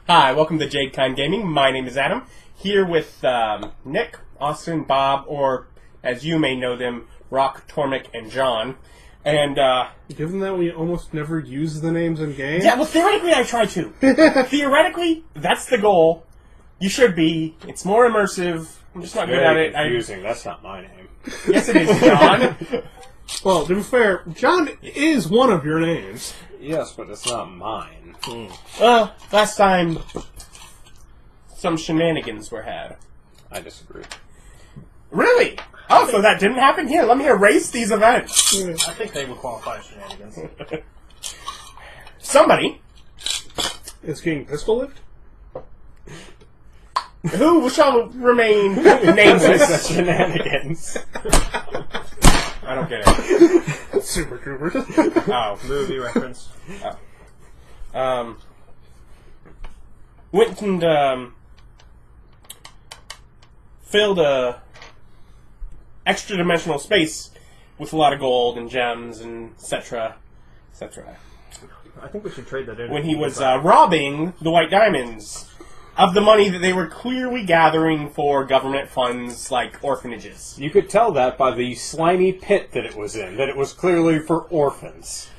Hi, welcome to Jade Kind Gaming. My name is Adam. Here with Nick, Austin, Bob, or as you may know them, Rock, Tormmik, and John. And given that we almost never use the names in game, yeah, well, theoretically I try to. Theoretically, that's the goal. You should be. It's more immersive. I'm just not good at it. Confusing. That's not my name. Yes, it is, John. Well, to be fair, John is one of your names. Yes, but it's not mine. Well, last time some shenanigans were had. I disagree. Really? Oh, so that didn't happen? Here, let me erase these events. I think they would qualify as shenanigans. Somebody Is King Pistol Lift? who shall remain nameless. Shenanigans. I don't get it. Super Troopers. Oh. Movie reference. Went and filled a extra dimensional space with a lot of gold and gems and etc. etc. I think we should trade that in. When he was robbing the White Diamonds of the money that they were clearly gathering for government funds like orphanages. You could tell that by the slimy pit that it was in, that it was clearly for orphans.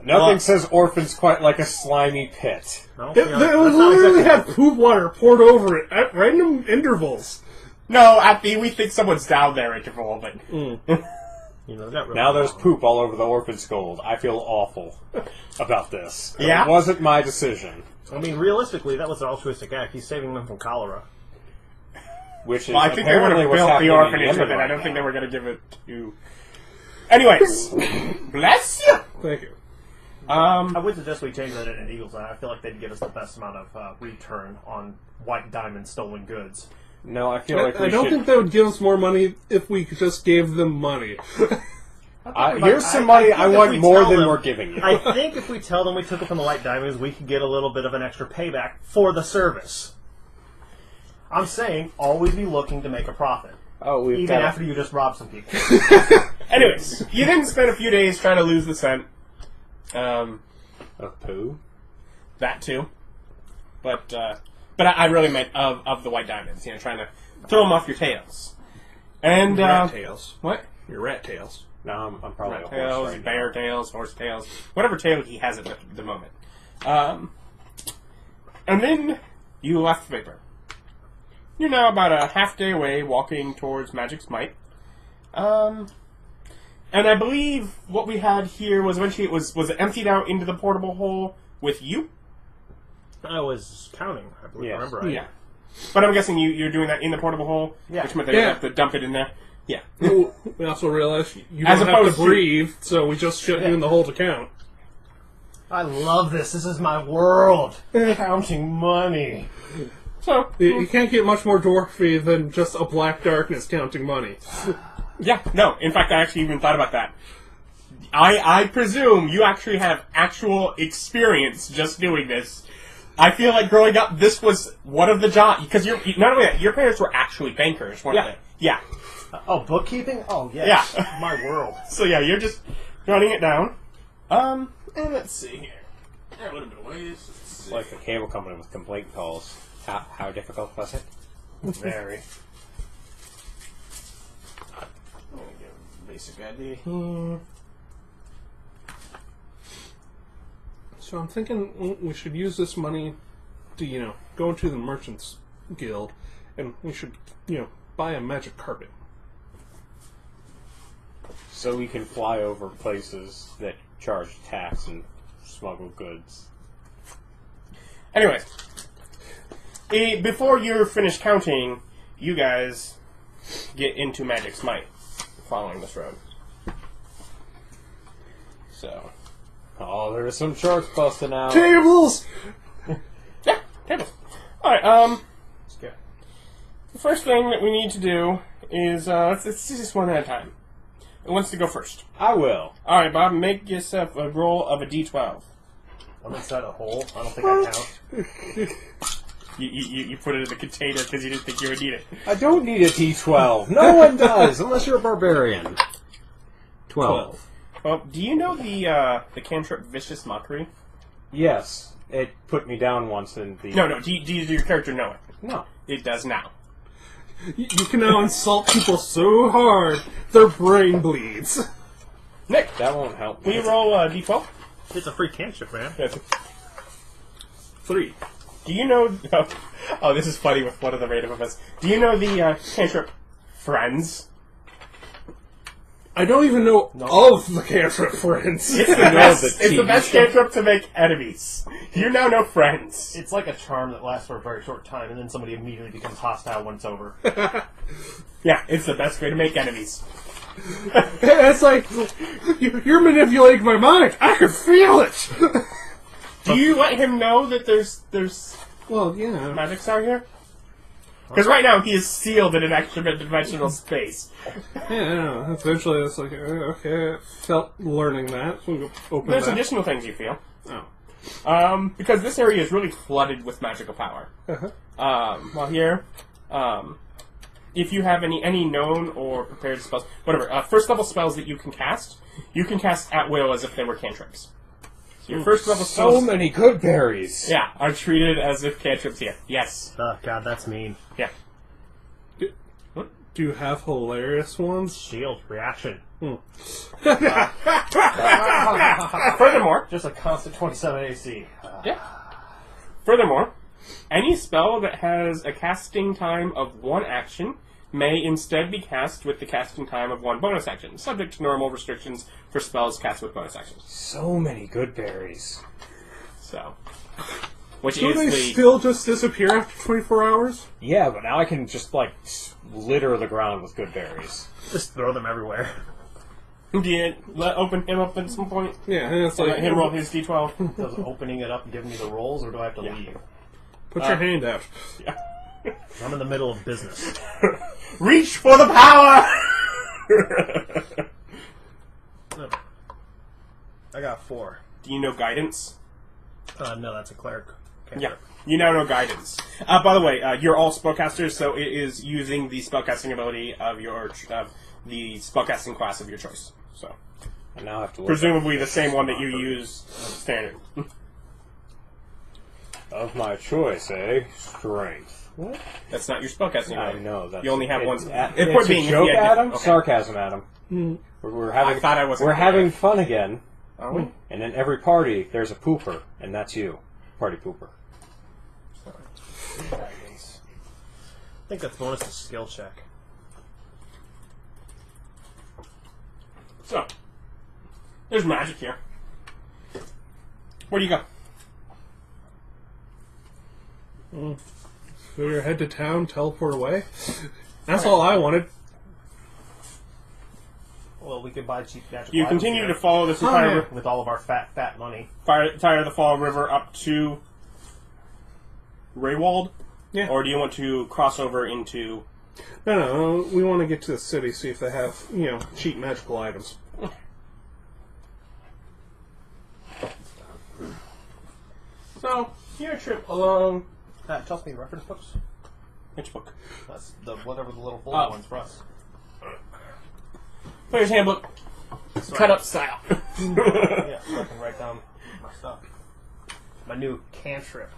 Nothing says orphans quite like a slimy pit. No, They literally have poop water poured over it at random intervals. No, we think someone's down there at interval, but Now there's poop all over the orphan's gold. I feel awful about this. Yeah? It wasn't my decision. I mean, realistically, that was an altruistic act. He's saving them from cholera. Which is well, I think they would have what's built happening the in orphanage Yemen with it. I right don't think now. they were going to give it to. Anyways, bless you. Thank you. I would suggest we change that in Eagle's Eye. I feel like they'd give us the best amount of return on White Diamond stolen goods. No, I feel like I don't think they would give us more money if we just gave them money. Here's some money think I if want we more tell than them- we're giving you. I think if we tell them we took it from the White Diamonds, we could get a little bit of an extra payback for the service. I'm saying, always be looking to make a profit. Oh, we've Even got after you just rob some people. Anyways, you then spent a few days trying to lose the scent. a poo. That too, but I really meant of the White Diamonds. You know, trying to throw them off your tails. And Rat tails. what? Your rat tails. No, I'm probably Rat a horse tails, right bear now. tails, horse tails, whatever tail he has at the moment. And then you left Vapor. You're now about a half day away, walking towards Magic's Might. And I believe what we had here was eventually was it emptied out into the portable hole with you? I was counting, I believe. Yes. Remember? Yeah. But I'm guessing you're doing that in the portable hole, Yeah. which meant they would have to dump it in there. Yeah. We also realized you As don't have opposed to to- breathe, so we just shut you in the hole to count. I love this. This is my world. Counting money. So, You can't get much more dwarfy than just a black darkness counting money. yeah, no. In fact, I actually even thought about that. I presume you actually have actual experience just doing this. I feel like growing up, this was one of the jobs, because not only that, your parents were actually bankers, weren't Yeah. they? Yeah. Oh, bookkeeping? Oh, yes. Yeah. My world. So yeah, you're just jotting it down. And let's see here. A little bit of ways. Let's see. Like the cable company with complaint calls. How difficult was it? Very. Let me get a basic idea here. So I'm thinking we should use this money to, go into the Merchants Guild, and we should, buy a magic carpet. So we can fly over places that charge tax and smuggle goods. Anyways, before you're finished counting, you guys get into Magic's Might, following this road. So, Oh, there's some sharks busting out. Tables! yeah, tables. All right. Let's go. The first thing that we need to do is let's do this one at a time. Who wants to go first? I will. All right, Bob. Make yourself a roll of a d12. I'm inside a hole. I don't think I count. You put it in the container because you didn't think you would need it. I don't need a T12. No one does, unless you're a barbarian. 12. Well, do you know the cantrip Vicious Mockery? Yes, it put me down once in the... No. Do your character know it? No. It does now. You can now insult people so hard, their brain bleeds. Nick, That won't help will me. you roll d12? It's a free cantrip, man. Yes. 3. Do you know... Oh, this is funny with one of the random of us. Do you know the cantrip Friends? I don't even know of the cantrip Friends. It's the know best, the it's the TV best show. cantrip to make enemies. You now know Friends. It's like a charm that lasts for a very short time, and then somebody immediately becomes hostile when it's over. Yeah, it's the best way to make enemies. It's like, you're manipulating my mind. I can feel it. Do you let him know that there's Well, yeah. magic star here? Because right now he is sealed in an extra dimensional space. Yeah, I know. Eventually it's like, okay, I felt learning that. So we'll open There's that. additional things you feel. Oh. Because this area is really flooded with magical power. Uh-huh. Well, here, if you have any known or prepared spells, whatever, first level spells that you can cast at will as if they were cantrips. So your first level So spells, many good berries. yeah, are treated as if cantrips here. Yes. Oh, God, that's mean. Yeah. Do you have hilarious ones? Shield reaction. Furthermore, Just a constant 27 AC. yeah. Furthermore, any spell that has a casting time of 1 action may instead be cast with the casting time of 1 bonus action, subject to normal restrictions for spells cast with bonus actions. So many good berries. So, which Do is they the still just disappear after 24 hours? Yeah, but now I can just, like, litter the ground with good berries. Just throw them everywhere. Do you open him up at some point? Yeah, and it's So like, let him roll his d12. Does opening it up and giving me the rolls, or do I have to leave? put your hand out. Yeah. I'm in the middle of business. Reach for the power! I got 4. Do you know guidance? No, that's a cleric. Yeah. You now know guidance. By the way, you're all spellcasters, so it is using the spellcasting ability of your the spellcasting class of your choice. So I now have to look presumably the same one that you use standard. Of my choice, eh? Strength. What? That's not your spellcasting I ability. know. That's You only have one. It's The point being, a if joke, you had- Adam? okay. Sarcasm, Adam. We're having, I thought I wasn't we're clear. having fun again. Are we? And in every party, there's a pooper, and that's you. Party pooper. I think that's bonus to skill check. So, there's magic here. Where do you go? So you're head to town, teleport away? That's all I wanted. Well, we could buy cheap natural You items continue here to follow this entire yeah. with all of our fat money. entire the Fall River up to Reywald? Yeah. Or do you want to cross over into... No, we want to get to the city, see if they have, cheap magical items. So, your trip along... Toss me reference books. Which book? That's whatever the little folded ones for us. Player's Handbook. Cut up style. Yeah, so I can write down my stuff. My new cantrip.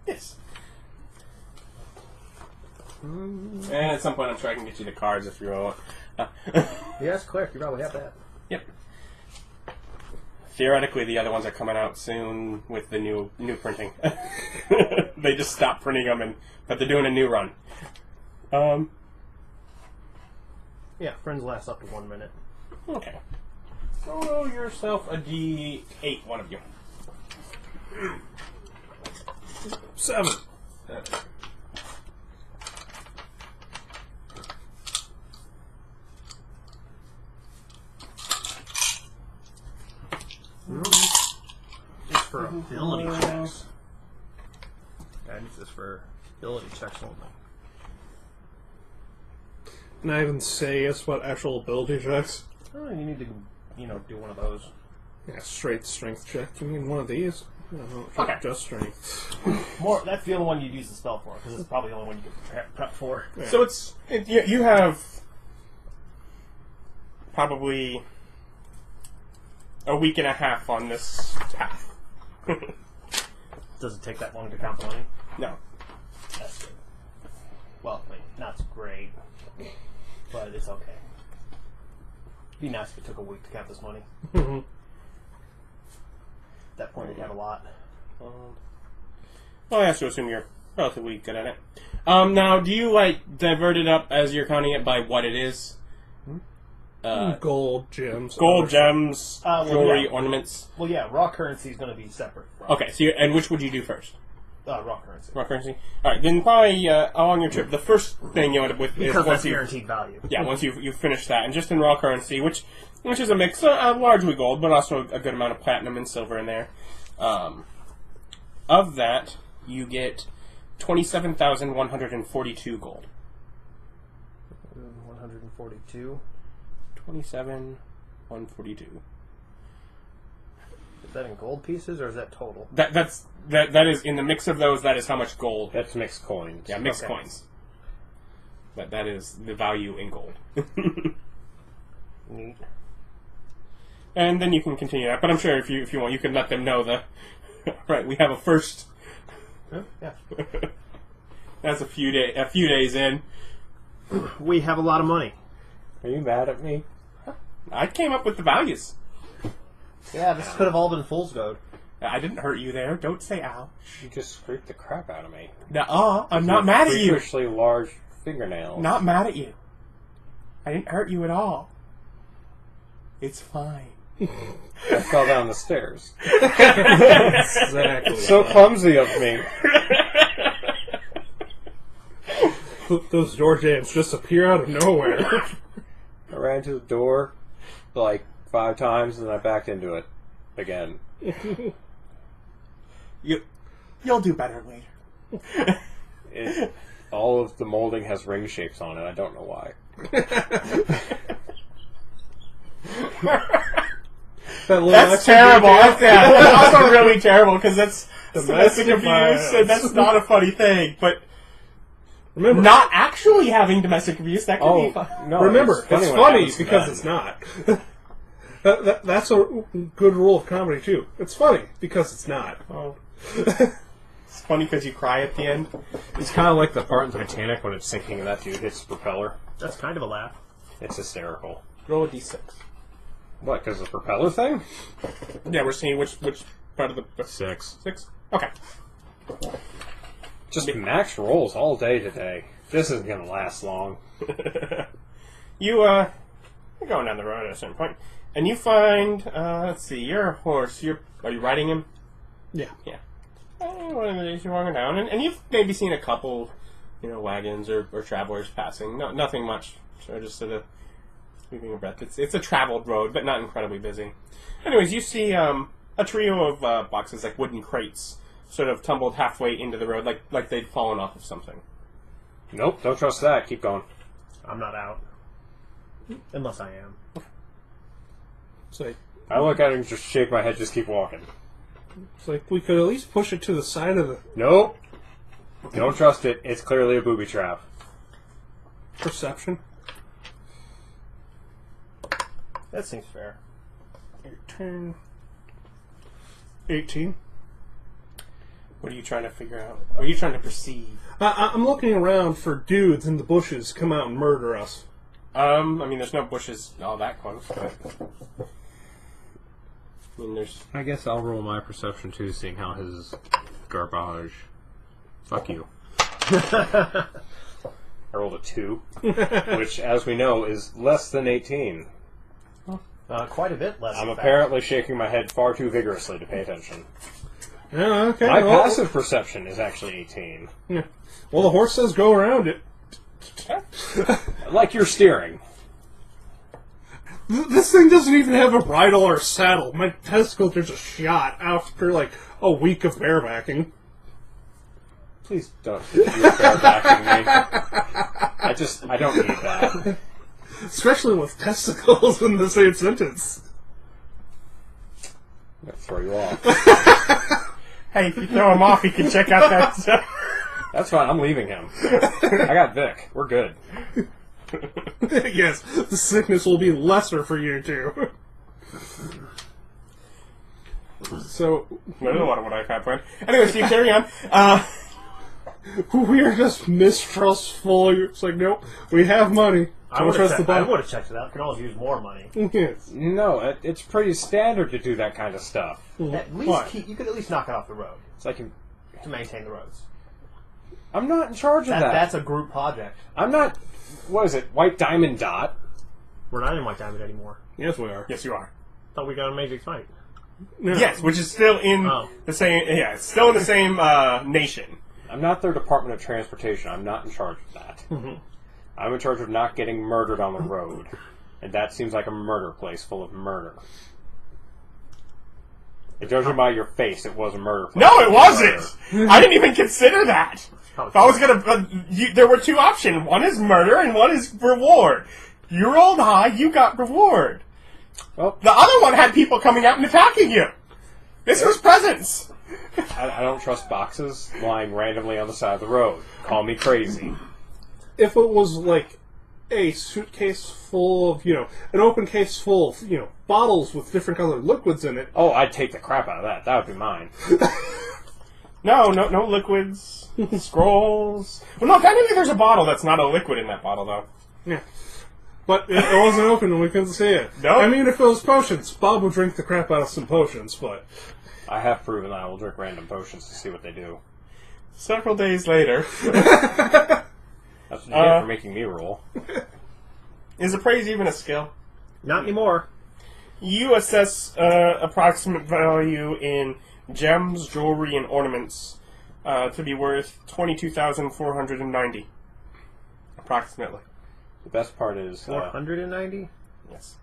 Yes. And at some point I'm sure I can get you the cards if you want. Yes, cleric. You probably have that. Yep. Theoretically, the other ones are coming out soon with the new printing. They just stopped printing them, but they're doing a new run. Yeah, friends last up to 1 minute. Okay. So roll yourself a D8, one of you. 7. Just for ability checks. I use this for ability checks only. And I even say it's what actual ability checks. Oh, you need to, do one of those. Yeah, straight strength check. You mean one of these? No, Okay. just strength. That's the only one you'd use the spell for, because it's probably the only one you get prep for. Yeah. So you have probably a week and a half on this path. Does it take that long to count the money? No. That's good. Well, I mean, not great, but it's okay. It'd be nice if it took a week to count this money. At that point, you'd have a lot. Well, I have to assume you're relatively good at it. Now, do you, like, divert it up as you're counting it by what it is? Gold, gems. Gold, gems, well, jewelry, yeah. ornaments. Well, yeah, raw currency is going to be separate. From Okay, so and which would you do first? raw currency. Raw currency? Alright, then probably along your trip, the first thing you end up with is Because once that's you... guaranteed value. Yeah, once you finish that, and just in raw currency, which is a mix, largely gold, but also a good amount of platinum and silver in there. Of that, you get 27,142 gold. 142. 27,142. Is that in gold pieces or is that total? That is in the mix of those. That is how much gold. That's mixed coins. Yeah, mixed Okay. coins. That is the value in gold. Neat. And then you can continue that. But I'm sure if you want, you can let them know the right. We have a first. Yeah. That's a few days in. We have a lot of money. Are you mad at me? I came up with the values. Yeah, this could have all been fool's gold. I didn't hurt you there. Don't say ouch. You just scraped the crap out of me. Nuh-uh. I'm not mad at you. Freakishly large fingernails. Not mad at you. I didn't hurt you at all. It's fine. I fell down the stairs. Exactly. So clumsy of me. Those door jams just appear out of nowhere. I ran to the door like 5 times and then I backed into it again. You'll do better later. All of the molding has ring shapes on it. I don't know why. That's terrible. That's also really terrible because that's domestic abuse, violence. and that's not a funny thing. But Remember, not actually having domestic abuse, that could be fun. No, remember, it's when funny happens to because men. it's not. That's a good rule of comedy too. It's funny because it's not. Oh. It's funny because you cry at the end. It's kind of like the part in Titanic when it's sinking and that dude hits the propeller. That's kind of a laugh. It's hysterical. Roll a d6. What, because the propeller thing? Yeah, we're seeing which part of the 6. 6. Okay. Just max rolls all day today. This isn't going to last long. You're going down the road at a certain point, and you find, let's see, your horse. Are you riding him? Yeah. Yeah. One of the days you're walking down, and you've maybe seen a couple, wagons or travelers passing. No, nothing much. So just sort of sweeping a breath. It's a traveled road, but not incredibly busy. Anyways, you see a trio of boxes, like wooden crates, sort of tumbled halfway into the road, like they'd fallen off of something. Nope, don't trust that. Keep going. I'm not out. Unless I am. It's like I look at it and just shake my head, just keep walking. we could at least push it to the side of the Nope. Don't trust it. It's clearly a booby trap. perception. That seems fair. Your turn. 18. What are you trying to figure out? What are you trying to perceive? I'm looking around for dudes in the bushes come out and murder us. I mean, there's no bushes all that close, but I mean, there's. I guess I'll roll my perception too, seeing how his garbage. Fuck you. I rolled a 2, which, as we know, is less than 18. Quite a bit less. I'm in fact. apparently shaking my head far too vigorously to pay attention. Yeah, okay. My well, passive perception is actually 18. yeah. Well, the horse says go around it. Like you're steering. This thing doesn't even have a bridle or saddle. My testicles are just shot after like a week of barebacking. Please don't use barebacking me. I don't need that. Especially with testicles in the same sentence. I'm gonna throw you off. Hey, if you throw him off, he can check out that stuff. That's fine, I'm leaving him. I got Vic. We're good. Yes, the sickness will be lesser for you two. So I don't know what I had planned. Anyway, Steve, carry on. we are just mistrustful. It's like, nope, we have money. I Don't would trust the bank. have checked it out. Can always use more money. Yes. No, it's pretty standard to do that kind of stuff. At least What? you could at least knock it off the road It's like to maintain the roads. I'm not in charge of that. That's a group project. I'm not. What is it? White Diamond Dot. We're not in White Diamond anymore. Yes, we are. Yes, you are. Thought we got a Magic Fight. No. Yes, which is still in the same. Yeah, it's still in the same nation. I'm not their Department of Transportation. I'm not in charge of that. I'm in charge of not getting murdered on the road. And that seems like a murder place full of murder. Judging by your face, it was a murder place. No, it wasn't. I didn't even consider that. If I was gonna, there were two options. One is murder, and one is reward. You rolled high, you got reward. Well, The other one had people coming out and attacking you. This was presents. I don't trust boxes lying randomly on the side of the road. Call me crazy. If it was like a suitcase full of, an open case full of, bottles with different colored liquids in it. Oh, I'd take the crap out of that. That would be mine. No liquids, scrolls. Well, no, technically there's a bottle that's not a liquid in that bottle, though. Yeah. But it wasn't open and we couldn't see it. No. I mean, if it was potions, Bob would drink the crap out of some potions, but... I have proven that I will drink random potions to see what they do. Several days later... That's what you get for making me roll. Is appraise even a skill? Not anymore. You assess approximate value in gems, jewelry, and ornaments to be worth 22,490. Approximately. The best part is... 490? Yes.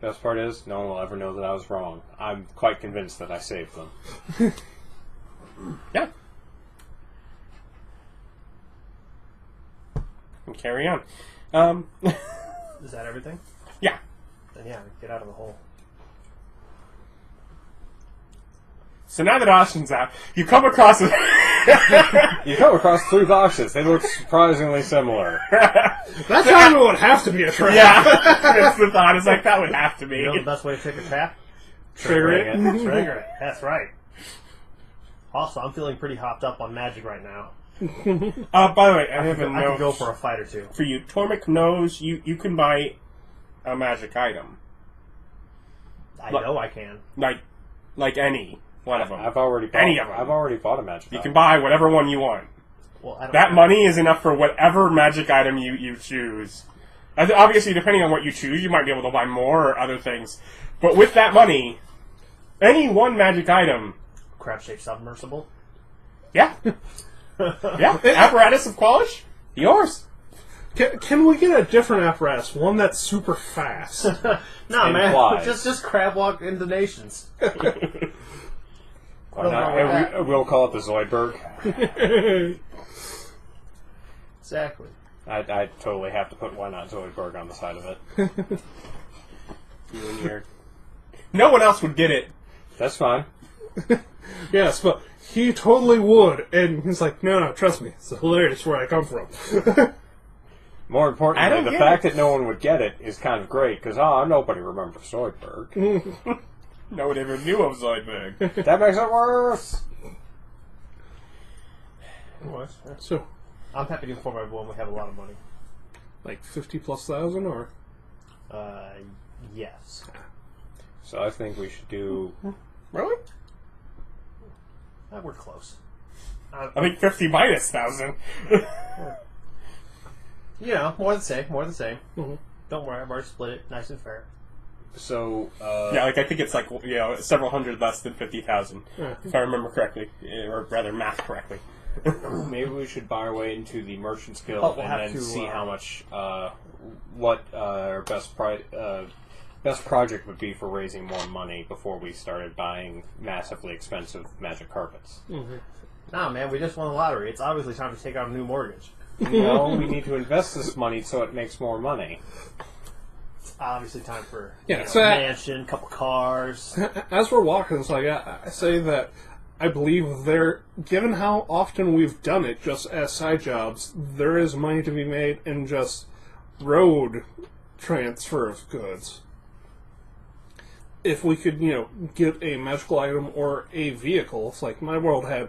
best part is, no one will ever know that I was wrong. I'm quite convinced that I saved them. Yeah. And carry on. Is that everything? Yeah. Then yeah, get out of the hole. So now that Austin's out, you come across it. You come across three boxes. They look surprisingly similar. That time it would have to be a trap. Yeah, that's the thought. It's like, that would have to be. You know the best way to take a trap? Trigger it. Trigger it. That's right. Also, I'm feeling pretty hopped up on magic right now. By the way, I have a I note could go for a fight or two. for you. Tormmik knows you can buy a magic item. I know I can. Like any one of them. I've already bought, Any of them. I've already bought a magic You item. can buy whatever one you want. Well, I don't That know. money is enough for whatever magic item you choose. Obviously, depending on what you choose, you might be able to buy more or other things. But with that money, any one magic item, Crab-shaped submersible. yeah. Yeah. Apparatus of Qualish, yours. Can we get a different apparatus? One that's super fast. No, And man. flies. Just crab walk into nations. Why not? We'll call it the Zoidberg. Exactly. I totally have to put Why Not Zoidberg on the side of it. You and your... No one else would get it. That's fine. Yes, but he totally would. And he's like, no, trust me. It's hilarious where I come from. More I importantly, don't the get fact that no one would get it is kind of great, because nobody remembers Zoidberg. No one ever knew of Zoidberg. That makes it worse! So, I'm happy to inform everyone we have a lot of money. like 50,000+, or? Yes. So I think we should do... Really? We're close. I think 50 minus 1,000. You know, more the same, more the same. Mhm. Don't worry, I've already split it nice and fair. So, Yeah, I think it's several hundred less than 50,000, Yeah. if I remember correctly, or rather math correctly. maybe we should buy our way into the Merchants Guild Oh, we'll and have then to, see how much, what our best project would be for raising more money before we started buying massively expensive magic carpets. Nah, man, we just won the lottery. It's obviously time to take out a new mortgage. No, we need to invest this money so it makes more money. It's obviously time for so mansion, couple cars. as we're walking, it's like, I say that I believe given how often we've done it just as side jobs, there is money to be made in just road transfer of goods. if we could, get a magical item or a vehicle, it's like my world had,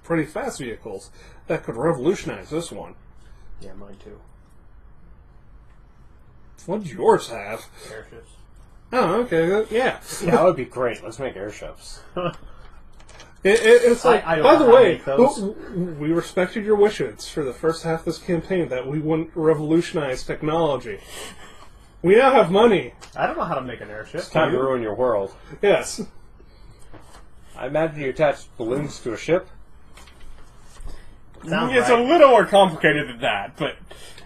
pretty fast vehicles that could revolutionize this one. Yeah, mine too. What does yours have? Airships. Oh, okay, yeah. Yeah, that would be great. Let's make airships. It's like, I don't by know the how to way, make those. we respected your wishes for the first half of this campaign that we wouldn't revolutionize technology. We now have money. I don't know how to make an airship. It's time to ruin your world. Yes. I imagine you attach balloons to a ship. Sounds It's right. a little more complicated than that, but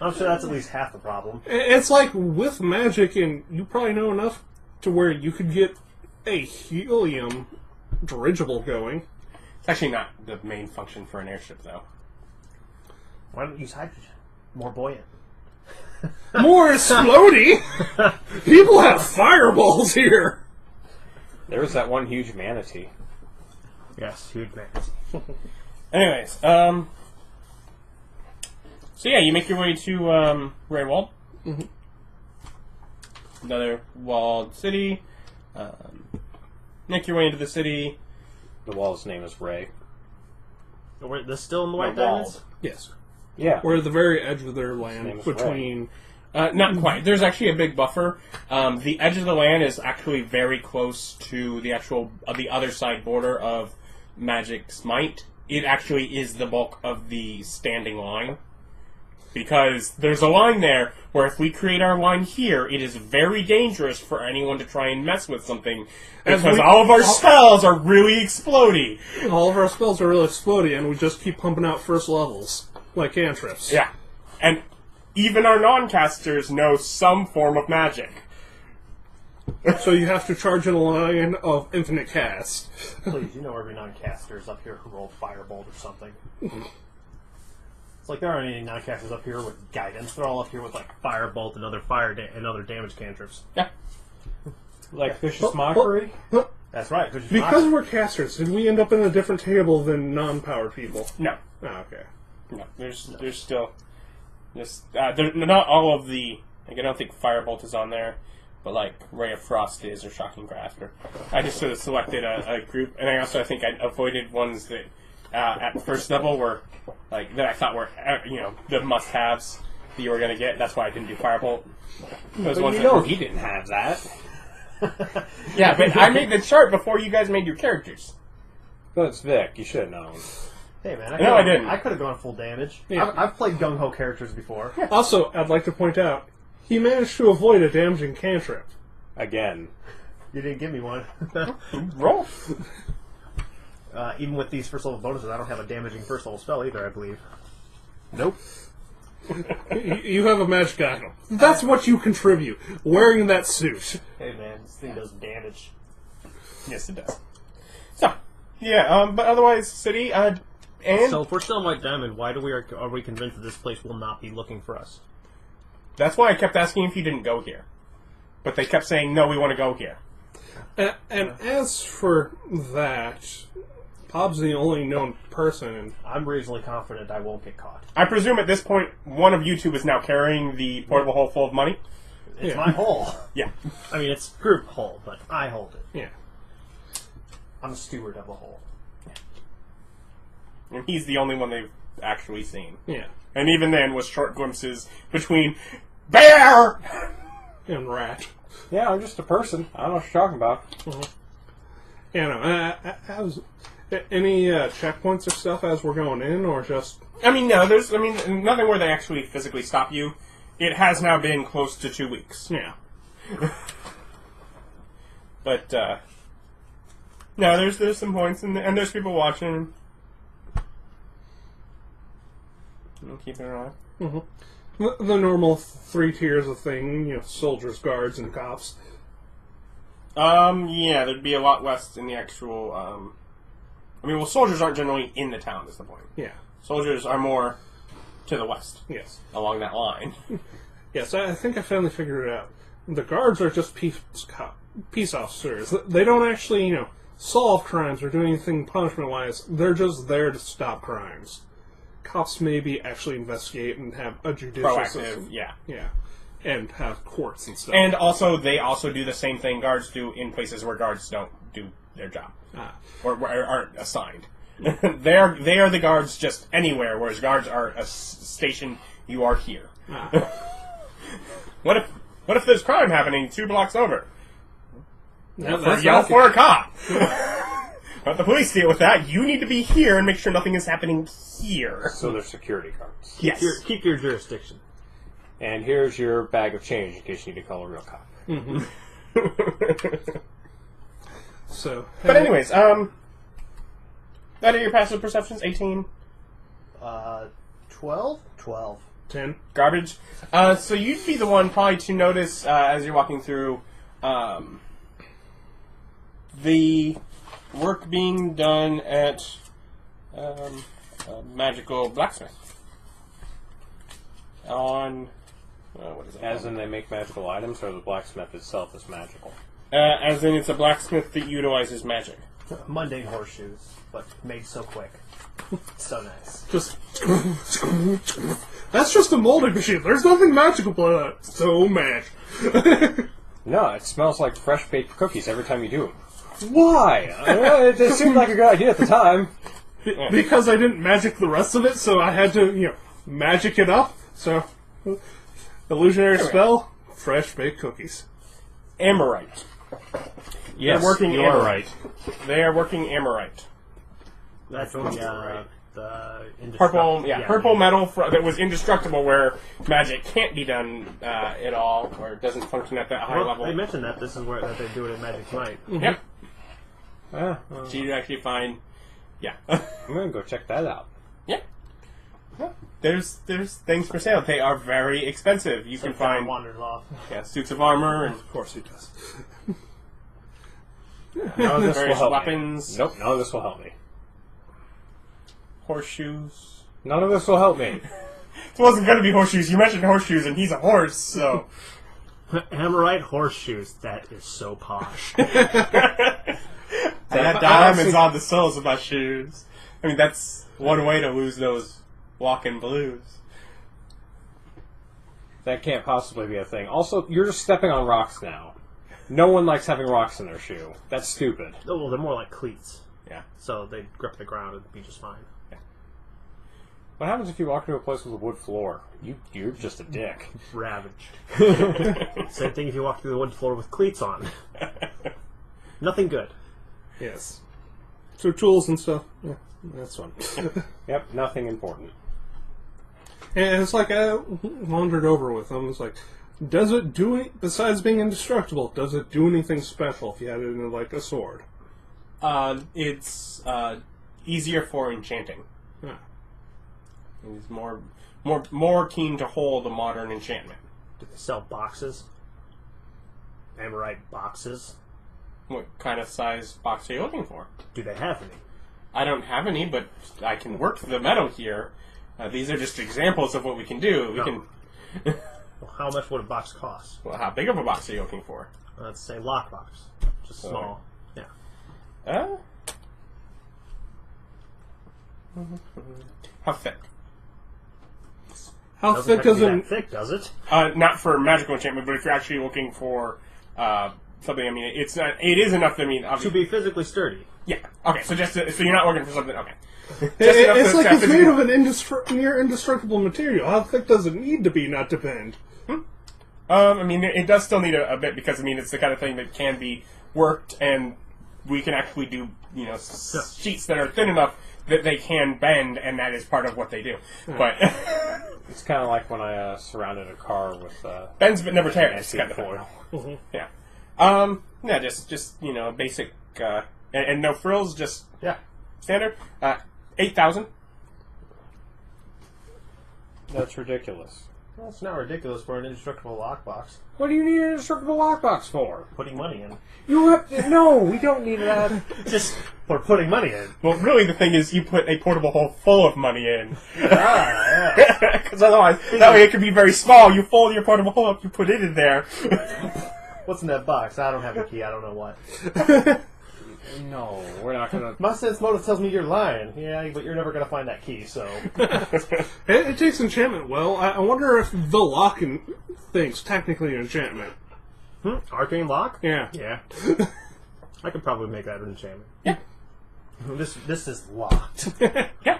I'm sure that's at least half the problem. It's like with magic, and you probably know enough to where you could get a helium dirigible going. it's actually not the main function for an airship, though. Why don't you use hydrogen? More buoyant. More explodey! People have fireballs here! There was that one huge manatee. Yes, huge man. Anyways, so yeah, you make your way to Reywald. Mm-hmm. Another walled city. Make your way into the city. The wall's name is Ray. Oh, wait, this still in the White No, Diamonds? Yes. Yeah. We're at the very edge of their name land is between... Not quite. There's actually a big buffer. The edge of the land is actually very close to the actual the other side border of Magic's Might. It actually is the bulk of the standing line. Because there's a line there where if we create our line here, it is very dangerous for anyone to try and mess with something. Because all of our spells are really explodey. All of our spells are really explodey, and we just keep pumping out first levels. Like cantrips. Yeah. And even our non-casters know some form of magic. So you have to charge in a line of infinite cast. Please, you know every non-caster is up here who rolled Firebolt or something. It's like there aren't any non-casters up here with guidance. They're all up here with like Firebolt and other and other damage cantrips. Yeah. Like Vicious Mockery? That's right. Because we're casters, did we end up in a different table than non-powered people? No. Oh, okay. No. There's still... not all of the... Like, I don't think Firebolt is on there. But like Ray of Frost is, or Shocking Grasp. I just sort of selected a group, and I also think I avoided ones that at first level were like that I thought were the must-haves that you were going to get. That's why I didn't do Firebolt. Those But ones you that know were- he didn't have that. yeah, but I made the chart before you guys made your characters. But it's Vic. You should have known. Hey man, No, I didn't. I could have gone full damage. Yeah. I've played gung ho characters before. Also, I'd like to point out, he managed to avoid a damaging cantrip. Again. You didn't give me one. Roll. Even with these first level bonuses, I don't have a damaging first level spell either. I believe. Nope. You have a magic item. That's what you contribute, wearing that suit. Hey man, this thing does damage. Yes, it does. So, yeah, but otherwise, city, and... So if we're still in White Diamond, why are we convinced that this place will not be looking for us? That's why I kept asking if you didn't go here. But they kept saying, no, we want to go here. And as for that, Bob's the only known person, and I'm reasonably confident I won't get caught. I presume at this point, one of you two is now carrying the portable hole full of money. It's Yeah. my hole. Yeah. I mean, it's group hole, but I hold it. yeah. I'm a steward of a hole. And he's the only one they've actually seen. Yeah. And even then, with short glimpses between Bear! And rat. Yeah, I'm just a person. I don't know what you're talking about. Yeah, no, any checkpoints or stuff as we're going in, or just... I mean, no, there's nothing where they actually physically stop you. It has now been close to 2 weeks. Yeah. But, no, there's some points, and there's people watching. We'll keep it around. The normal 3 tiers of thing, soldiers, guards, and cops. Yeah, there'd be a lot less in the actual, soldiers aren't generally in the town, is the point. Yeah. Soldiers are more to the west, Yes. along that line. Yes, I think I finally figured it out. The guards are just peace officers. They don't actually, solve crimes or do anything punishment-wise. They're just there to stop crimes. Cops maybe actually investigate and have a judicial Proactive, system. yeah. Yeah. and have quartz and stuff. And also, they also do the same thing guards do in places where guards don't do their job. Or aren't assigned. they are the guards just anywhere, whereas guards are a station. You are here. What if there's crime happening 2 blocks over? Yell for a cop. Let the police deal with that. You need to be here and make sure nothing is happening here. So they're security guards. Yes. Keep your jurisdiction. And here's your bag of change in case you need to call a real cop. Mm-hmm. So, But anyways, that are your passive perceptions? 18? 12? 12. 10. Garbage. So you'd be the one probably to notice as you're walking through the work being done at a magical blacksmith. On what is it? As in they make magical items, or the blacksmith itself is magical? As in it's a blacksmith that utilizes magic. Mundane horseshoes, but made so quick. So nice. Just... That's just a molding machine. There's nothing magical about it. So mad. No, it smells like fresh baked cookies every time you do it. Why? It seemed like a good idea at the time. Because I didn't magic the rest of it, so I had to, magic it up. So, illusionary spell, fresh baked cookies. Amorite. Yes, They're working you amorite. are right. They are working amorite. That's the Purple, purple metal that was indestructible, where magic can't be done at all, or doesn't function at that high level. They mentioned that this is where that they do it at Magic Night. Yep. Well, So you actually find, I'm gonna go check that out. yeah. There's things for sale. They are very expensive. You can find wanders off. suits of armor and Of course he does. None of this will various help weapons, me. Nope, none of this will help me. horseshoes. None of this will help me. It wasn't going to be horseshoes. You mentioned horseshoes, and he's a horse, so. Amorite horseshoes. That is so posh. I had diamonds on the soles of my shoes. I mean, that's one way to lose those walking blues. That can't possibly be a thing. Also, you're just stepping on rocks now. No one likes having rocks in their shoe. That's stupid. Oh, well, they're more like cleats. Yeah. So they grip the ground and be just fine. What happens if you walk into a place with a wood floor? You're just a dick. Ravaged. Same thing if you walk through the wood floor with cleats on. Nothing good. Yes. So tools and stuff. Yeah, that's fun. Yep, nothing important. And it's like I wandered over with them. It's like, does it do it, besides being indestructible, does it do anything special if you had it in like a sword? It's easier for enchanting. Yeah. He's more keen to hold a modern enchantment. Do they sell boxes? Amorite boxes? What kind of size box are you looking for? Do they have any? I don't have any, but I can work the metal here. These are just examples of what we can do. We No. can. Well, how much would a box cost? Well, how big of a box are you looking for? Let's say lockbox. Just small. Yeah. How thick? How Doesn't thick have to does be it? that thick, does it? Not for magical enchantment, but if you're actually looking for something, I mean, it's not. It is enough. I mean, To obviously. be physically sturdy. Yeah. Okay. So so you're not looking for something. Okay. It's like it's made of an near indestructible material. How thick does it need to be not to bend? I mean, it does still need a bit because I mean, it's the kind of thing that can be worked, and we can actually do sheets that are thin enough that they can bend, and that is part of what they do. But It's kind of like when I surrounded a car with bends but never tears. antique Kind of foil. thing. Yeah. Yeah. Just basic and no frills. Just standard. 8,000. That's ridiculous. Well, it's not ridiculous for an indestructible lockbox. What do you need an indestructible lockbox for? Putting money in. No, we don't need that. Just for putting money in. Well, really, the thing is, you put a portable hole full of money in. Yeah. Because otherwise, that way it can be very small. You fold your portable hole up, you put it in there. What's in that box? I don't have the key. I don't know what. No, we're not gonna. My sense motive tells me you're lying. Yeah, but you're never gonna find that key. So It takes enchantment. Well, I wonder if the lock thing's technically an enchantment. arcane lock. Yeah. Yeah. I could probably make that an enchantment. Yeah. This is locked. Yeah.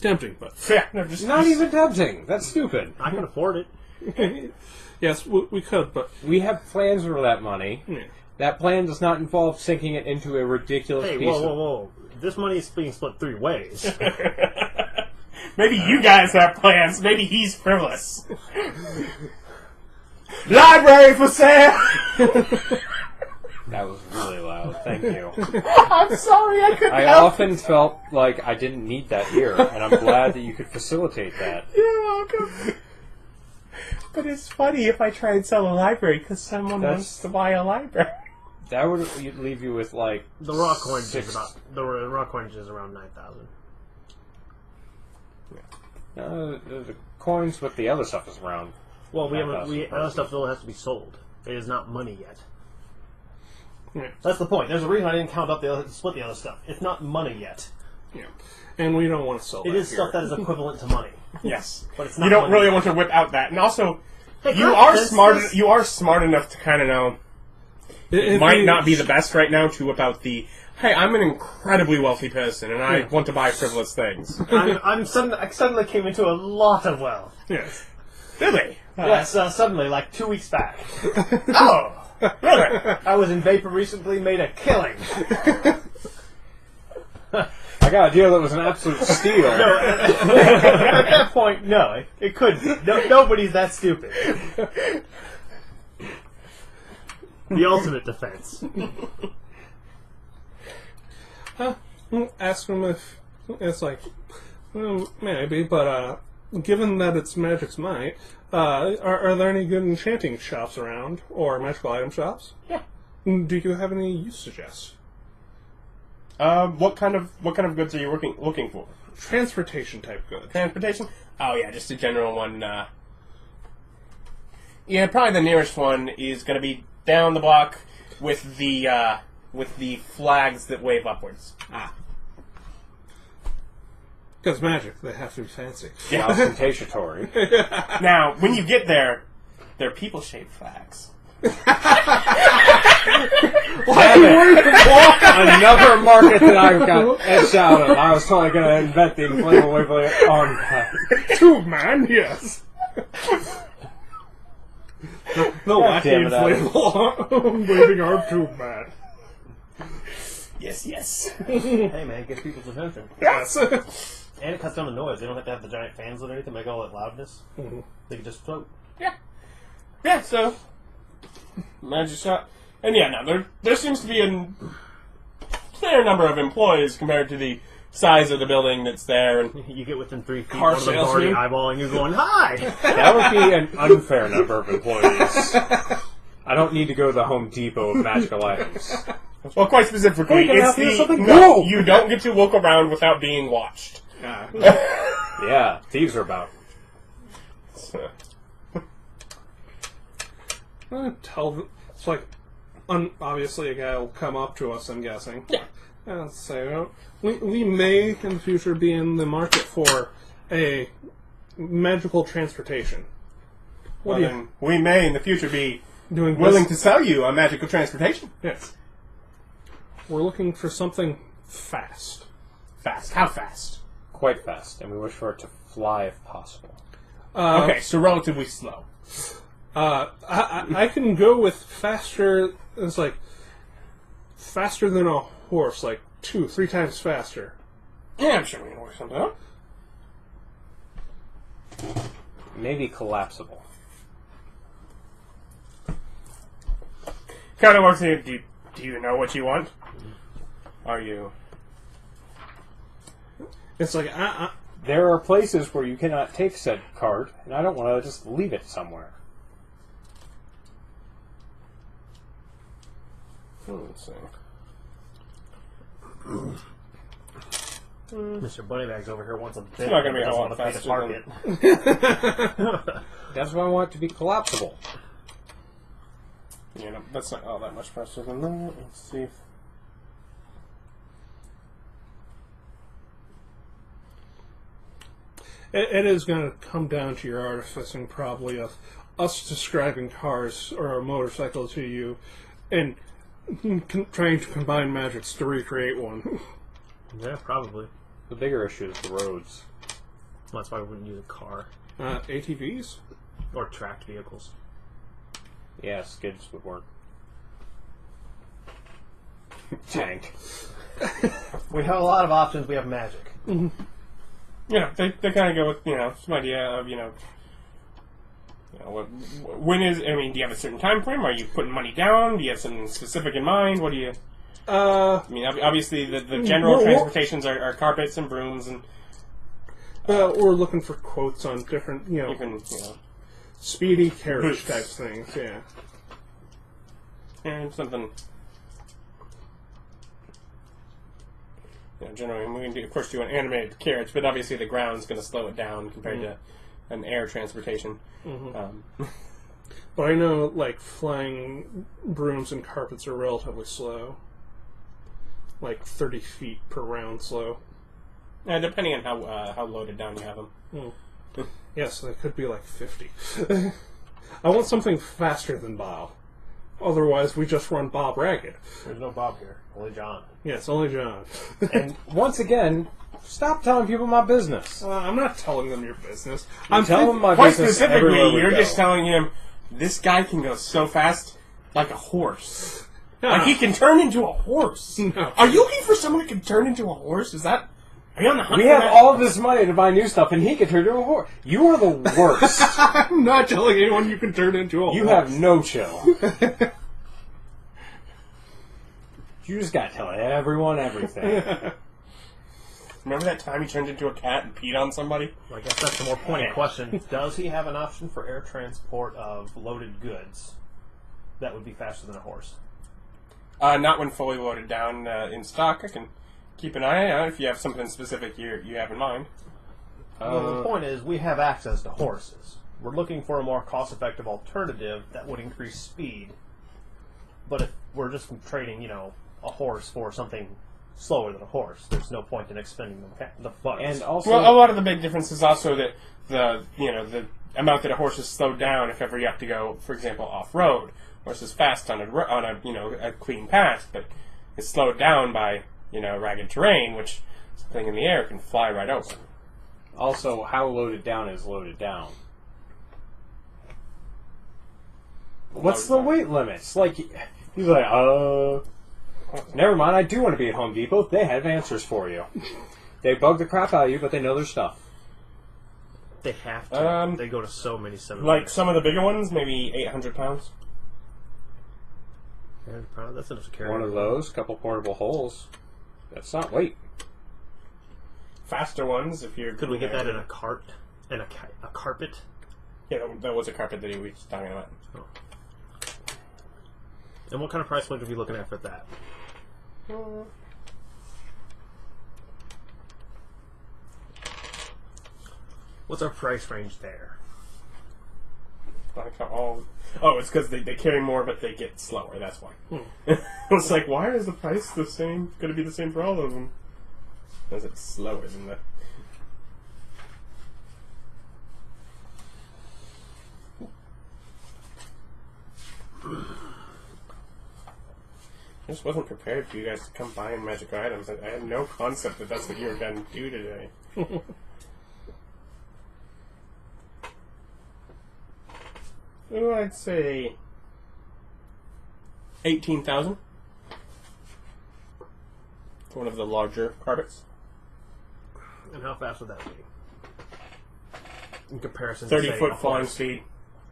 Tempting, but Yeah, no, just Not even tempting. That's stupid. I can afford it. yes, we could, but We have plans for that money. yeah. That plan does not involve sinking it into a ridiculous Hey, piece whoa! This money is being split 3 ways. Maybe you guys have plans. Maybe he's frivolous. Library for sale. That was really loud. Thank you. I'm sorry, I couldn't I help. often felt like I didn't need that here, and I'm glad that you could facilitate that. You're welcome. But it's funny if I try and sell a library because someone wants to buy a library. That would leave you with like The raw coinage is six- about the raw coinage is around 9,000. the coins with the other stuff is around. Well, we 9,000 haven't. Other stuff still has to be sold. It is not money yet. Yeah. That's the point. There's a reason I didn't count up split the other stuff. It's not money yet. Yeah. And we don't want to sell It that is stuff that is equivalent to money. Yes, But it's not you don't money really yet. want to whip out that, and also Hey, you Kurt, are this- smart. this- You are smart enough to kind of know. It might not be the best right now to whip out the. Hey, I'm an incredibly wealthy person, and I want to buy frivolous things. I suddenly came into a lot of wealth. Yes. Really? Yes, suddenly, like 2 weeks back. Oh, really? I was in Vapor recently, made a killing. I got a deal that was an absolute steal. No, at that point, no, it couldn't. Nobody's that stupid. The ultimate defense. Ask them if it's like, well, maybe, but given that it's magic's might, are there any good enchanting shops around or magical item shops? Yeah. Do you have any you suggest? What kind of goods are you looking for? Transportation type goods. Transportation? Oh yeah, just a general one. Yeah, probably the nearest one is going to be down the block with the flags that wave upwards. Ah. Because magic, they have to be fancy. Ostentatory. Now, when you get there, they're people-shaped flags. Another market that I got edged out of. I was totally going to invent the inflatable wavelength on that. Tube man, yes. The wacky damn it, Adam. inflatable waving arm tube man. Yes, yes. Hey man, it gets people's attention. Yes. And it cuts down the noise. They don't have to have the giant fans underneath to make all that loudness. Mhm. They can just float. Yeah. Yeah, so magic shop. And yeah, no, there seems to be a fair number of employees compared to the size of the building that's there. And You get within 3 feet Car of the party salesman. eyeballing you going, hi! That would be an unfair number of employees. I don't need to go to the Home Depot of magical items. well, quite specifically, Hey, can I it's help you with the something? no, No! you don't get to look around without being watched. Yeah, thieves are about. So, Tell them. It's like, obviously a guy will come up to us, I'm guessing. yeah. And say, well, we may in the future be in the market for a magical transportation. What Well, do you then we may in the future be doing? willing to sell you a magical transportation. Yes. We're looking for something fast. Fast. How fast? Quite fast, and we wish for it to fly if possible. Okay, so relatively slow. I can go with faster. It's like faster than a horse, like 2-3 times faster. Yeah, I'm sure we can work something out. Maybe collapsible. Kind of works here. Do you know what you want? Are you? It's like There are places where you cannot take said card, and I don't want to just leave it somewhere. Let's see. Mr. Bunnybags over here wants a bit. It's not gonna be a doesn't lot want to pay to faster park than- it. That's why I want it to be collapsible. You know, that's not all that much faster than that. Let's see. It is going to come down to your artificing, probably, of us describing cars or a motorcycle to you and trying to combine magics to recreate one. Yeah, probably. The bigger issue is the roads. Well, that's why we wouldn't use a car. ATVs? Or tracked vehicles. Yeah, skids would work. Tank. We have a lot of options. We have magic. Mm-hmm. Yeah, they kind of go with, some idea of, when is, I mean, do you have a certain time frame? Are you putting money down? Do you have something specific in mind? What do you... I mean, obviously the general transportations are carpets and brooms and... we're looking for quotes on different, speedy carriage type things, yeah. And something... generally, we can of course do an animated carriage, but obviously the ground's going to slow it down compared to an air transportation. Mm-hmm. But I know, flying brooms and carpets are relatively slow. 30 feet per round slow. Yeah, depending on how loaded down you have them. Yes, they could be 50. I want something faster than Bob. Otherwise, we just run Bob ragged. There's no Bob here. Only John. Yes, only John. And once again, stop telling people my business. I'm not telling them your business. I'm telling them my Quite business. specifically, you're just telling him, this guy can go so fast like a horse. Like he can turn into a horse. No. Are you looking for someone who can turn into a horse? Are you on the hunt We for have that? all this money to buy new stuff, and he can turn into a horse. You are the worst. I'm not telling anyone you can turn into a horse. You have no chill. You just gotta tell everyone everything. Remember that time he turned into a cat and peed on somebody? I guess that's the more pointed question. Does he have an option for air transport of loaded goods that would be faster than a horse? Not when fully loaded down in stock. I can keep an eye out if you have something specific you have in mind. Well, the point is, we have access to horses. We're looking for a more cost-effective alternative that would increase speed. But if we're just trading, a horse for something slower than a horse, there's no point in expending the funds. And also, Well, a lot of the big difference is also that the amount that a horse is slowed down if ever you have to go, for example, off-road. Horse is fast on a clean path, but is slowed down by ragged terrain, which something in the air can fly right over. Also, how loaded down is loaded down. What's the weight limits? He's like, never mind, I do want to be at Home Depot. They have answers for you. They bug the crap out of you, but they know their stuff. They have to. They go to so many seminars. Like some of the bigger ones, maybe 800 pounds. That's enough to carry. One of those, couple portable holes. That's not weight. Faster ones, if you're... Could we get that in a cart? In a carpet? Yeah, that was a carpet that he was talking about. Oh. And what kind of price point are we looking at for that? What's our price range there? It's because they carry more, but they get slower. That's why. It's like, why is the price the same? Going to be the same for all of them? Because it's slower than the. I just wasn't prepared for you guys to come buying magic items. I had no concept that that's what you were going to do today. Oh, I'd say 18,000 for one of the larger carpets. And how fast would that be? In comparison 30 to, say, foot a flying horse. speed.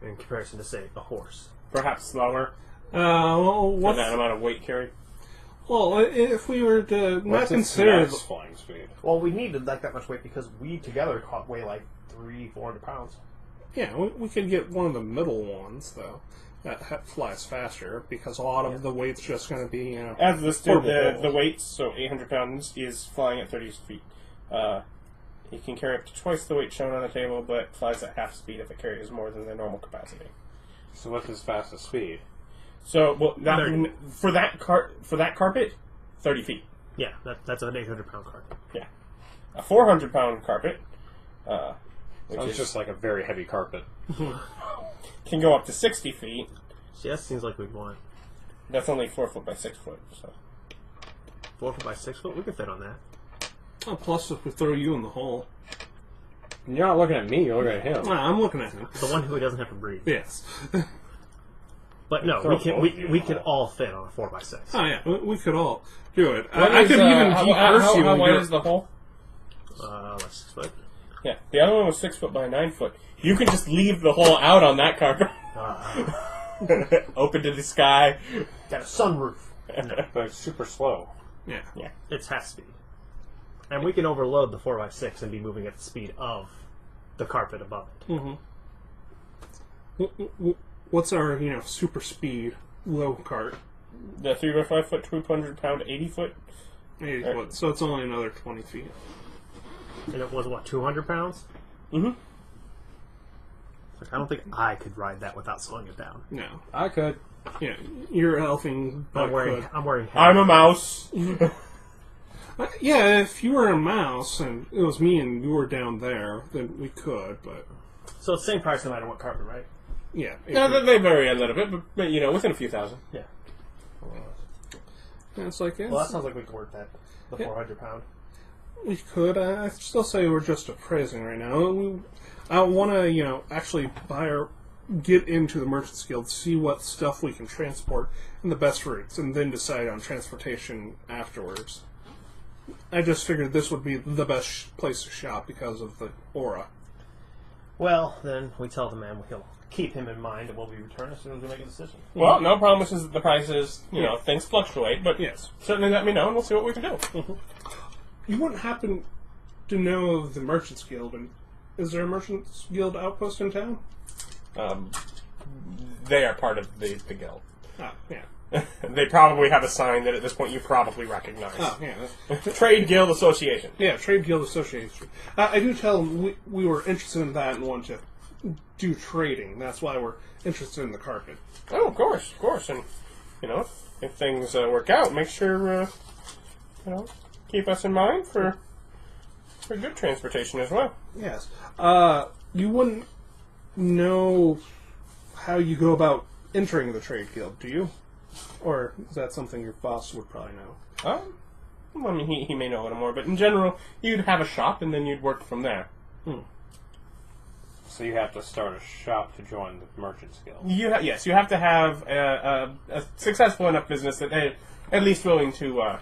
In comparison to, say, a horse. Perhaps slower Well, for that amount of weight carried. Well, if we were to not What's consider its max flying speed? Well, we needed that much weight because we together weigh 300-400 pounds. Yeah, we could get one of the middle ones, though, that flies faster, because a lot of the weight's just going to be, As listed, portable. the weight, so 800 pounds, is flying at 30 feet. It can carry up to twice the weight shown on the table, but flies at half speed if it carries more than the normal capacity. So what's its fastest speed? So, well, Thirty. for that carpet, 30 feet. Yeah, that's an 800-pound carpet. Yeah. A 400-pound carpet, which Sounds is just like a very heavy carpet. can go up to 60 feet. See, that seems like we'd want That's only 4 foot by 6 foot. So 4 foot by 6 foot. We could fit on that. Oh, plus, if we throw you in the hole. You're not looking at me, you're looking at him. Nah, I'm looking at him. The one who doesn't have to breathe. Yes. But no, we could all fit on a 4 by 6. Oh, yeah, we could all do it. I could even de-curse you. How and wide go- is the hole? Like 6 foot. Yeah, the other one was 6 foot by 9 foot. You can just leave the hole out on that carpet. Open to the sky. Got a sunroof. But it's super slow. Yeah. Yeah. It's half speed. And we can overload the 4 by 6 and be moving at the speed of the carpet above it. Mm-hmm. What's our, super speed low cart? The 3 by 5 foot, 200 pound, 80 foot. 80 foot, so it's only another 20 feet. And it was, 200 pounds? Mm-hmm. Like, I don't think I could ride that without slowing it down. No. I could. Yeah, you're elfing. I'm wearing I'm a mouse. Yeah, if you were a mouse and it was me and you were down there, then we could, but... So it's the same price no matter what carpet, right? Yeah. No, they vary a little bit, but within a few thousand. Yeah. And it's like, Well, that sounds like we could work that. The Yeah. 400 pound. we could. I still say we're just appraising right now. I want to, actually get into the Merchants Guild, see what stuff we can transport and the best routes, and then decide on transportation afterwards. I just figured this would be the best place to shop because of the aura. Well, then we tell the man we'll keep him in mind and we'll be return as soon as we make a decision. Well, no promises that the prices, things fluctuate, but Yes. certainly let me know and we'll see what we can do. You wouldn't happen to know of the Merchants Guild, and is there a Merchants Guild outpost in town? They are part of the guild. Ah, yeah. They probably have a sign that at this point you probably recognize. Oh, yeah. Trade Guild Association. Yeah, Trade Guild Association. I do tell them we were interested in that and want to do trading. That's why we're interested in the carpet. Oh, of course. And, if things work out, make sure, keep us in mind for good transportation as well. Yes. You wouldn't know how you go about entering the Trade Guild, do you? Or is that something your boss would probably know? I mean, he may know a little more, but in general, you'd have a shop and then you'd work from there. So you have to start a shop to join the Merchants Guild. Yes, you have to have a successful enough business that they're at least willing to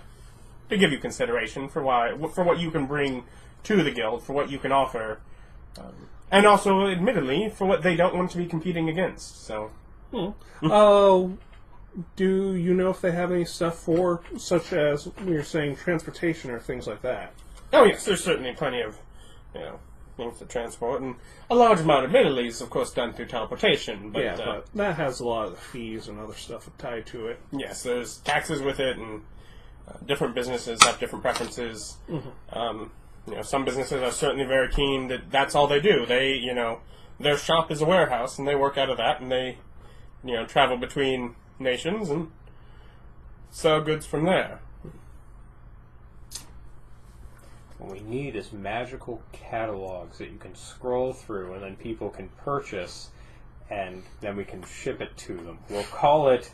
give you consideration for what you can bring to the guild, for what you can offer, and also, admittedly, for what they don't want to be competing against. So, do you know if they have any stuff for, such as we were saying, transportation or things like that? oh yes, there's certainly plenty of things to transport, and a large amount, admittedly, is of course done through teleportation. But, but that has a lot of the fees and other stuff tied to it. yes, there's taxes with it, and different businesses have different preferences. Some businesses are certainly very keen that that's all they do. They, their shop is a warehouse, and they work out of that, and they, travel between nations and sell goods from there. What we need is magical catalogs that you can scroll through and then people can purchase, and then we can ship it to them. We'll call it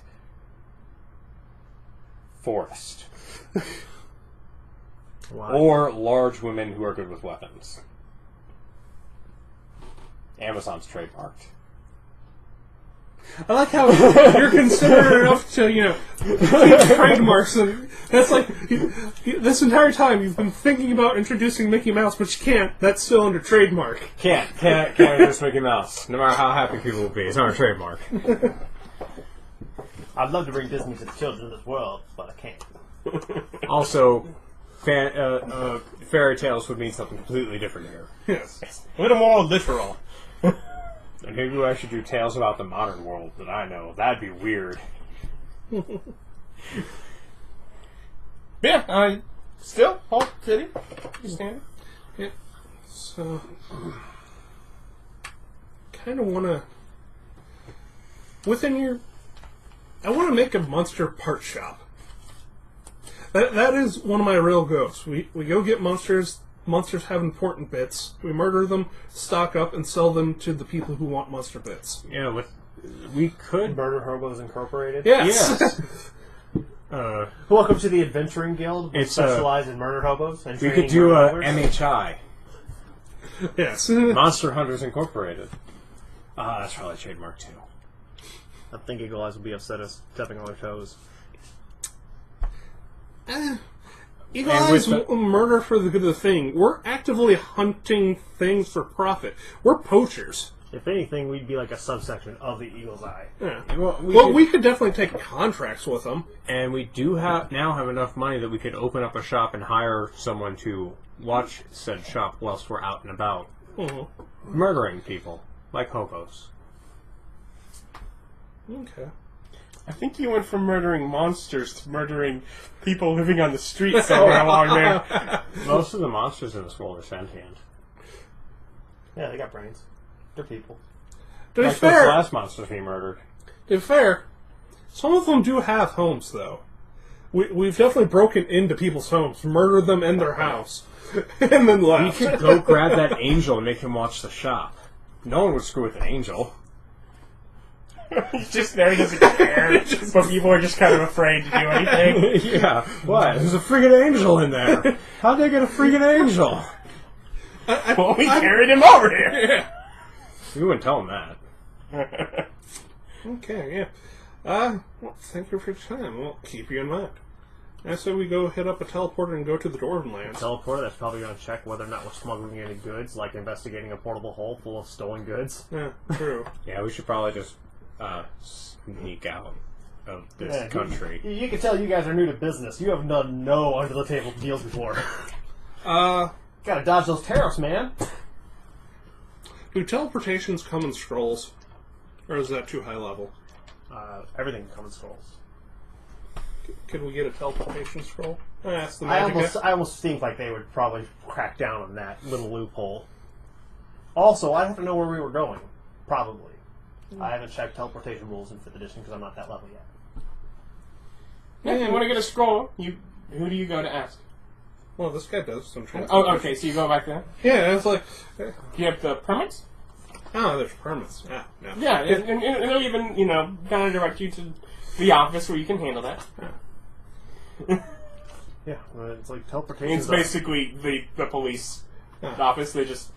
Forest. Wow. Or large women who are good with weapons. Amazon's trademarked. I like how you're considerate enough to, keep trademarks, and that's like, this entire time you've been thinking about introducing Mickey Mouse, but you can't. That's still under trademark. Can't introduce Mickey Mouse. No matter how happy people will be, it's not a trademark. I'd love to bring Disney to the children of this world, but I can't. Also, fairy tales would mean something completely different here. Yes. A little more literal. And maybe I should do tales about the modern world that I know. That'd be weird. Yeah, still, Hulk City. Standing. Yeah. So, kind of want to, within your I want to make a monster part shop. That is one of my real goals. We go get monsters. Monsters have important bits. We murder them, stock up, and sell them to the people who want monster bits. Yeah, we could. Murder Hobos Incorporated. Yes. Welcome to the Adventuring Guild. We It's, specialize in murder hobos. And We training could do murder a hobos. MHI, Yes. Monster Hunters Incorporated. That's probably trademark too. I think Eagle Eyes will be upset us stepping on their toes. Eagle And Eyes with murder for the good of the thing. We're actively hunting things for profit. We're poachers. If anything, we'd be like a subsection of the Eagle's Eye. Yeah. Well, We could definitely take contracts with them. And we do now have enough money that we could open up a shop and hire someone to watch said shop whilst we're out and about, murdering people like hobos. Okay. I think you went from murdering monsters to murdering people living on the street somewhere along there. Most of the monsters in this world are sentient. Yeah, they got brains. They're people. To be Like those fair, last monsters we murdered. some of them do have homes, though. We've definitely broken into people's homes, murdered them in their house, and then We left. could go grab that angel and make him watch the shop. No one would screw with an angel. He's just there, he doesn't care. But people are just kind of afraid to do anything. Yeah. What? There's a friggin' angel in there. How'd they get a friggin' angel? Well, we carried him over here. You wouldn't tell him that. Okay, yeah. Well, thank you for your time. We'll keep you in mind. I say we go hit up a teleporter and go to the Dwarven lands. Teleporter that's probably going to check whether or not we're smuggling any goods, like investigating a portable hole full of stolen goods. Yeah, true. Yeah, we should probably just sneak out of this country. You can tell you guys are new to business. You have done no under-the-table deals before. Gotta dodge those tariffs, man. Do teleportations come in scrolls? Or is that too high level? Everything comes in scrolls. Can we get a teleportation scroll? That's the I magic. almost think like they would probably crack down on that little loophole. Also, I have to know where we were going. Probably. I haven't checked teleportation rules in 5th edition because I'm not that level yet. Yeah, if you want to get a scroll, who do you go to ask? Well, this guy does some Oh, okay, so you go back there. Yeah, it's like... Do you have the permits? Oh, there's permits. Ah, no. Yeah, and it'll even, kind of direct you to the office where you can handle that. Yeah, it's like teleportation. It's basically the police office. They just...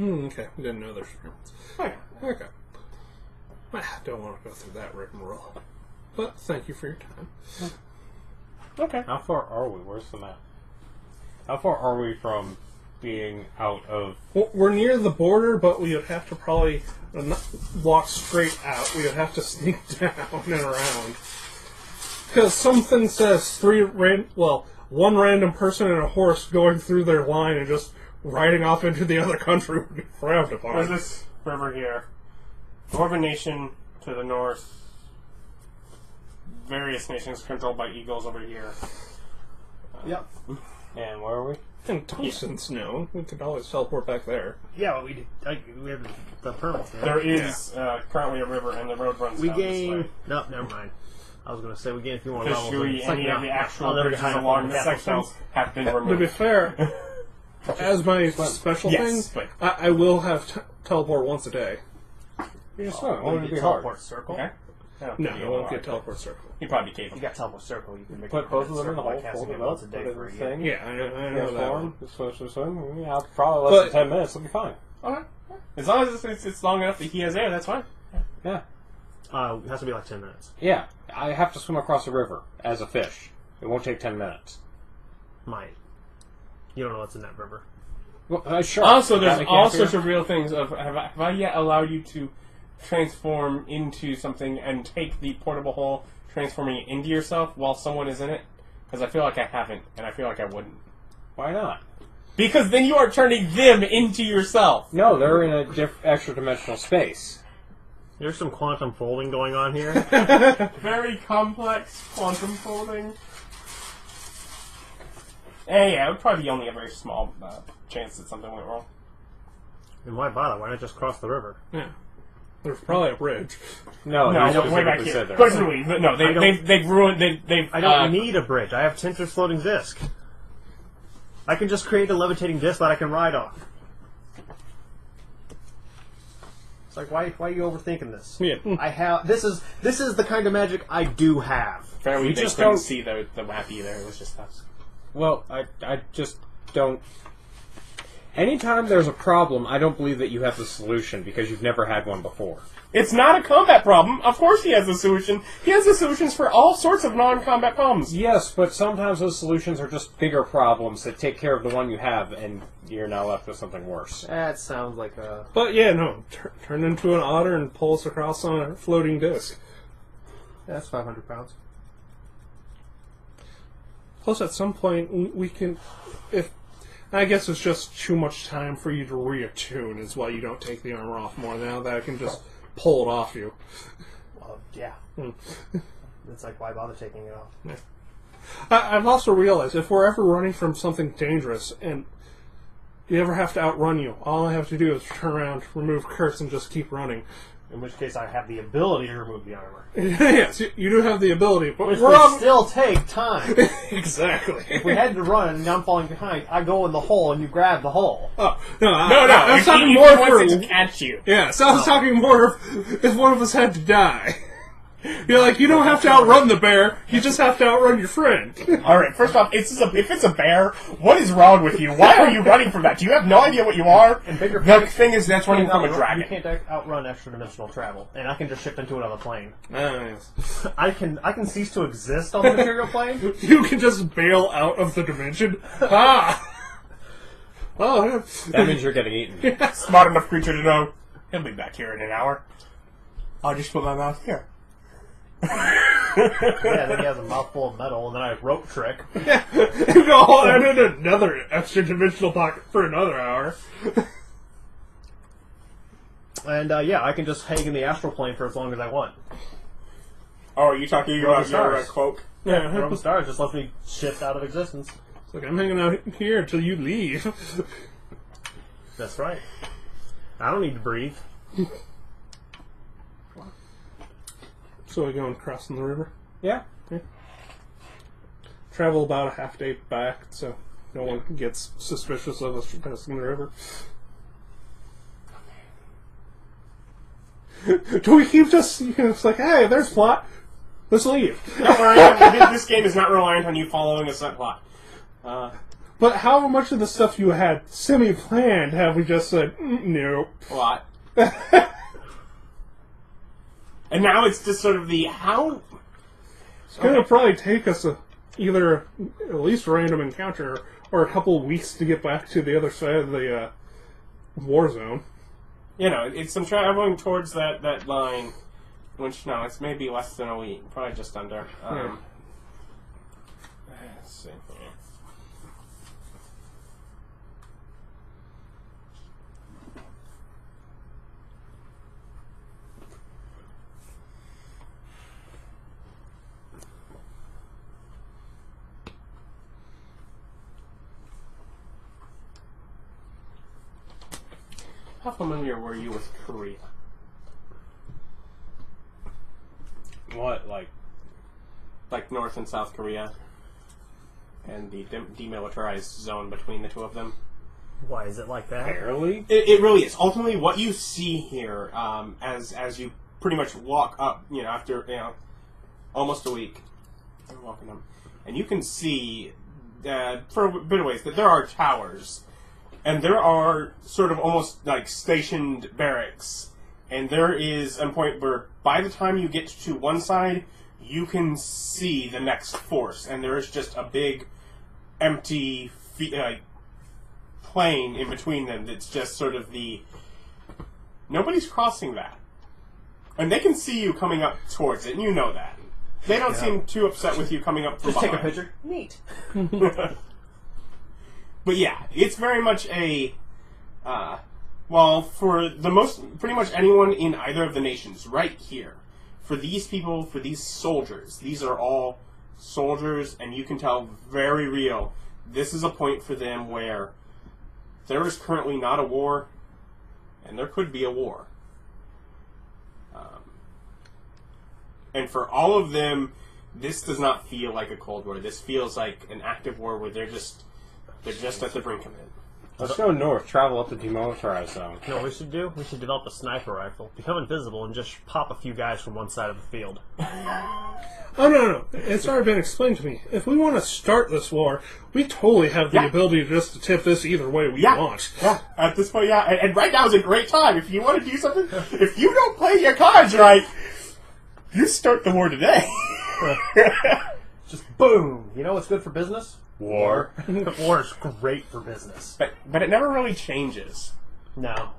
Okay, didn't know there's permits. Oh, yeah. Okay. Don't want to go through that rigmarole. But thank you for your time. Okay. How far are we? Where's the map? How far are we from being out of... Well, we're near the border, but we would have to probably not walk straight out. We would have to sneak down and around. Because something says one random person and a horse going through their line and just riding off into the other country would be frowned upon. There's this river here. Dwarven nation to the north. Various nations controlled by eagles over here. Yep. And where are we? And Tungsten's known. We could always teleport back there. Yeah, well, we have the permits there. There is currently a river, and the road runs We down this gain... way. No, never mind. I was going to say we gain a few more Because levels. any of the actual never bridges hide it along from the the sections have been To be removed. fair, as my special Yes, thing, but- I will have teleport once a day. You just swim. It Will won't you be get hard. teleport circle? Okay. No, I won't get teleport circle. You'd probably be You capable. got teleport circle. You can make Put a both of them in the circle by hole, casting fold it it once a up, day put it for in a the year. thing. Yeah, I know that one. Swim. Yeah, probably less than 10 minutes. It'll be fine. Okay. As long as it's long enough that he has air, that's fine. Yeah. It has to be like 10 minutes. Yeah. I have to swim across a river as a fish. It won't take 10 minutes. Might. You don't know what's in that river. Well, sure. Also, there's That I all can't sorts figure- of real things of have I yet allowed you to transform into something and take the portable hole, transforming it into yourself while someone is in it? Because I feel like I haven't, and I feel like I wouldn't. Why not? Because then you are turning them into yourself. No, they're in a extra dimensional space. There's some quantum folding going on here. Very complex quantum folding. Yeah, it would probably be only a very small chance that something went wrong. And why bother? Why not just cross the river? Yeah. There's probably a bridge. No, No, they way back specifically here. said there. Personally, but no, they've ruined. They've. I don't need a bridge. I have Tinter's floating disc. I can just create a levitating disc that I can ride on. It's like, why are you overthinking this? Yeah. I have. This is the kind of magic I do have. Apparently, We they just couldn't don't- see the map either. It was just us. Well, I just don't... Anytime there's a problem, I don't believe that you have the solution, because you've never had one before. It's not a combat problem. Of course, he has a solution. He has the solutions for all sorts of non-combat problems. Yes, but sometimes those solutions are just bigger problems that take care of the one you have, and you're now left with something worse. That sounds like a... But yeah, no. Turn into an otter and pull us across on a floating disc. That's 500 pounds. Plus, at some point, we can... I guess it's just too much time for you to reattune is why you don't take the armor off more. Now that I can just pull it off you. Well, yeah. It's like, why bother taking it off? Yeah. I've also realized if we're ever running from something dangerous and you ever have to outrun you, all I have to do is turn around, remove curse, and just keep running. In which case, I have the ability to remove the armor. Yes, you do have the ability, but Which we're would on... still take time. Exactly. If we had to run and I'm falling behind, I go in the hole and you grab the hole. Oh, no, No, I was talking he more wants for... it to catch you. Yeah, so I was talking more if one of us had to die. You're like, you don't have to outrun the bear, you just have to outrun your friend. Alright, first off, if it's a bear, what is wrong with you? Why are you running from that? Do you have no idea what you are? And bigger The thing is, that's running from a You dragon. can't outrun extra-dimensional travel, and I can just shift into another plane. Yes. I can cease to exist on the material plane. You can just bail out of the dimension. Ah! Oh, yeah. That means you're getting eaten. Smart enough creature to know, he'll be back here in an hour. I'll just put my mouth here. Yeah, then he has a mouthful of metal, and then I rope trick. No, and then another extra dimensional pocket for another hour. And yeah, I can just hang in the astral plane for as long as I want. Oh, are you talking Roll about the your stars. cloak? Yeah, Roam Stars just lets me shift out of existence. it's like I'm hanging out here until you leave. That's right. I don't need to breathe. So we going crossing the river. Yeah. Travel about a half day back, so no one gets suspicious of us passing the river. Do we keep just, it's like, hey, there's plot. Let's leave. Don't worry, this game is not reliant on you following a set plot. But how much of the stuff you had semi-planned have we just said, nope? A lot. And now it's just sort of the how. It's going to probably take us either at least a random encounter or a couple weeks to get back to the other side of the war zone. You know, it's some traveling towards that line, which, no, it's maybe less than a week. Probably just under. Let's see. How familiar were you with Korea? What, like... Like North and South Korea? And the demilitarized zone between the two of them? Why is it like that? Barely? It really is. Ultimately, what you see here, as you pretty much walk up, after, almost a week, you're walking up, and you can see, for a bit of ways, that there are towers. And there are sort of almost like stationed barracks. And there is a point where by the time you get to one side, you can see the next force. And there is just a big empty plain in between them that's just sort of nobody's crossing that. And they can see you coming up towards it, and you know that. They don't seem too upset with you coming up from Just take a behind. picture. Neat. But yeah, it's very much a, for pretty much anyone in either of the nations, right here, for these people, for these soldiers, these are all soldiers, and you can tell very real, this is a point for them where there is currently not a war, and there could be a war. And for all of them, this does not feel like a Cold War. This feels like an active war where they're just at the brink of it. Let's go north, travel up the Demilitarized zone. You know what we should do? We should develop a sniper rifle, become invisible, and just pop a few guys from one side of the field. Oh, no. It's already been explained to me. If we want to start this war, we totally have the ability just to tip this either way we want. Yeah, at this point, yeah. And right now is a great time. If you want to do something, if you don't play your cards right, you start the war today. Just boom! You know what's good for business? War. War is great for business. But it never really changes. No.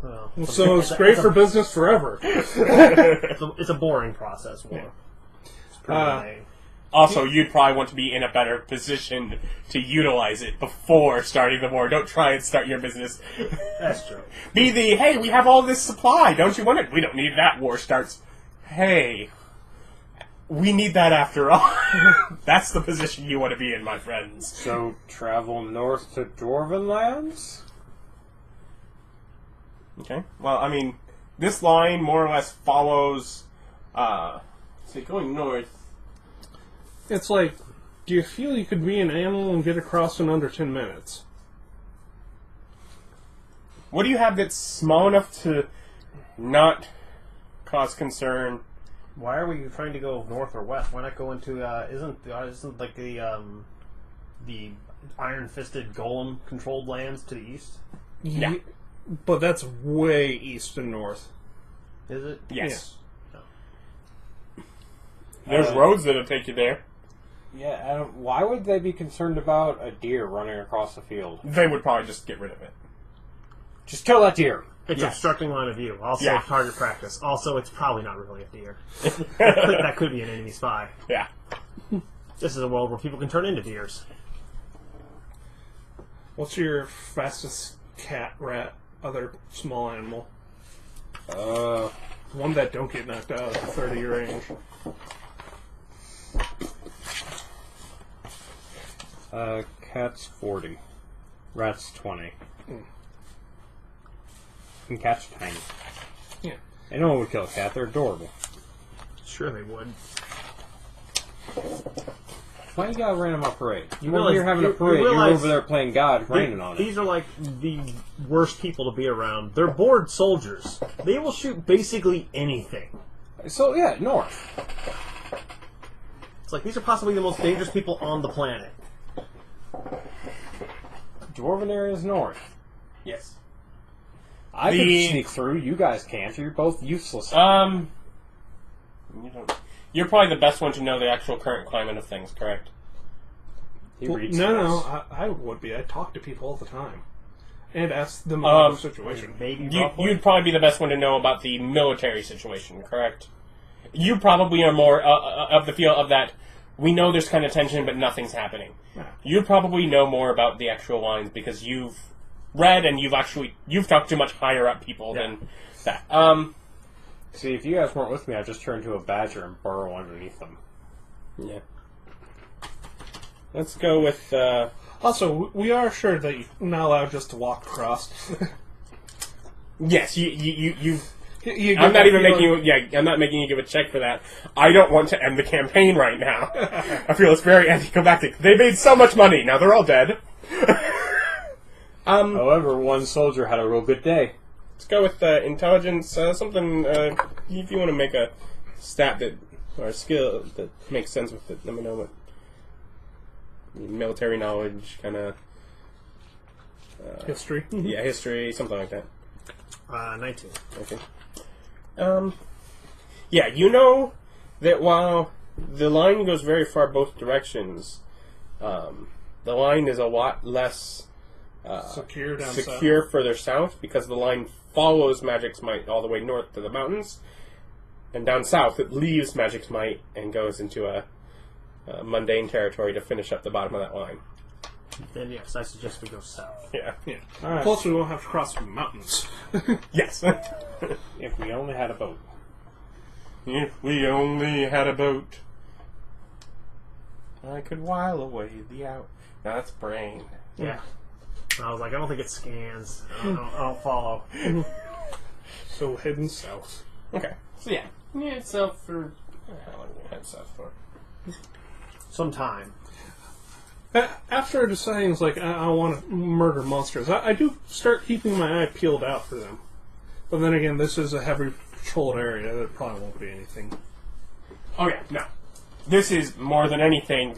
So it's great for business forever. It's a boring process, war. It's pretty lame. Also, you'd probably want to be in a better position to utilize it before starting the war. Don't try and start your business. That's true. Be the, hey, we have all this supply. Don't you want it? We don't need that. War starts. Hey, we need that after all. That's the position you want to be in, my friends. So, travel north to Dwarven lands? Okay. Well, I mean, this line more or less follows, going north. It's like, do you feel you could be an animal and get across in under 10 minutes? What do you have that's small enough to not cause concern? Why are we trying to go north or west? Why not go into isn't like the iron-fisted golem controlled lands to the east? Yeah. But that's way east and north. Is it? Yes. No. There's roads that'll take you there. Yeah, why would they be concerned about a deer running across the field? They would probably just get rid of it. Just kill that deer. It's obstructing line of view. Also, target practice. Also, it's probably not really a deer. That could be an enemy spy. Yeah. This is a world where people can turn into deers. What's your fastest cat, rat, other small animal? One that don't get knocked out at 30 range. Cat's 40. Rat's 20. And cats are tiny. Yeah. And no one would kill a cat. They're adorable. Sure they would. Why you got a random on parade? You When you're having a parade, you're over there playing God, raining on it. These are like the worst people to be around. They're bored soldiers. They will shoot basically anything. So, yeah, north. It's like these are possibly the most dangerous people on the planet. Dwarven area is north. Yes. I could sneak through. You guys can't. You're both useless. You're probably the best one to know the actual current climate of things, correct? I would be. I talk to people all the time. And ask them about the situation. You'd probably be the best one to know about the military situation, correct? You probably are more of the feel of that, we know there's kind of tension, but nothing's happening. Yeah. You probably know more about the actual lines because you've read and you've talked to much higher up people than that. See, if you guys weren't with me, I'd just turn into a badger and burrow underneath them. Yeah. Let's go with... Also, we are sure that you're not allowed just to walk across. Yes, I'm not even making you... Yeah, I'm not making you give a check for that. I don't want to end the campaign right now. I feel it's very anticlimactic. They made so much money. Now they're all dead. However, one soldier had a real good day. Let's go with intelligence. Something... if you want to make a stat or a skill that makes sense with it, let me know what... Military knowledge, kind of... History. Yeah, history, something like that. 19. Okay. Yeah, you know that while the line goes very far both directions, the line is a lot less secure further south because the line follows Magic's Might all the way north to the mountains, and down south it leaves Magic's Might and goes into a mundane territory to finish up the bottom of that line. Then yes, I suggest we go south. Yeah. All right. Plus, we won't have to cross the mountains. Yes. If we only had a boat. If we only had a boat, I could while away the hour. No, that's brain. Yeah. I was like, I don't think it scans. I don't follow. So heading south. Okay. So yeah, south for How long do you head south for? Some time. After deciding, it's like, I want to murder monsters, I do start keeping my eye peeled out for them. But then again, this is a heavily patrolled area. There probably won't be anything. Oh yeah, no. This is more than anything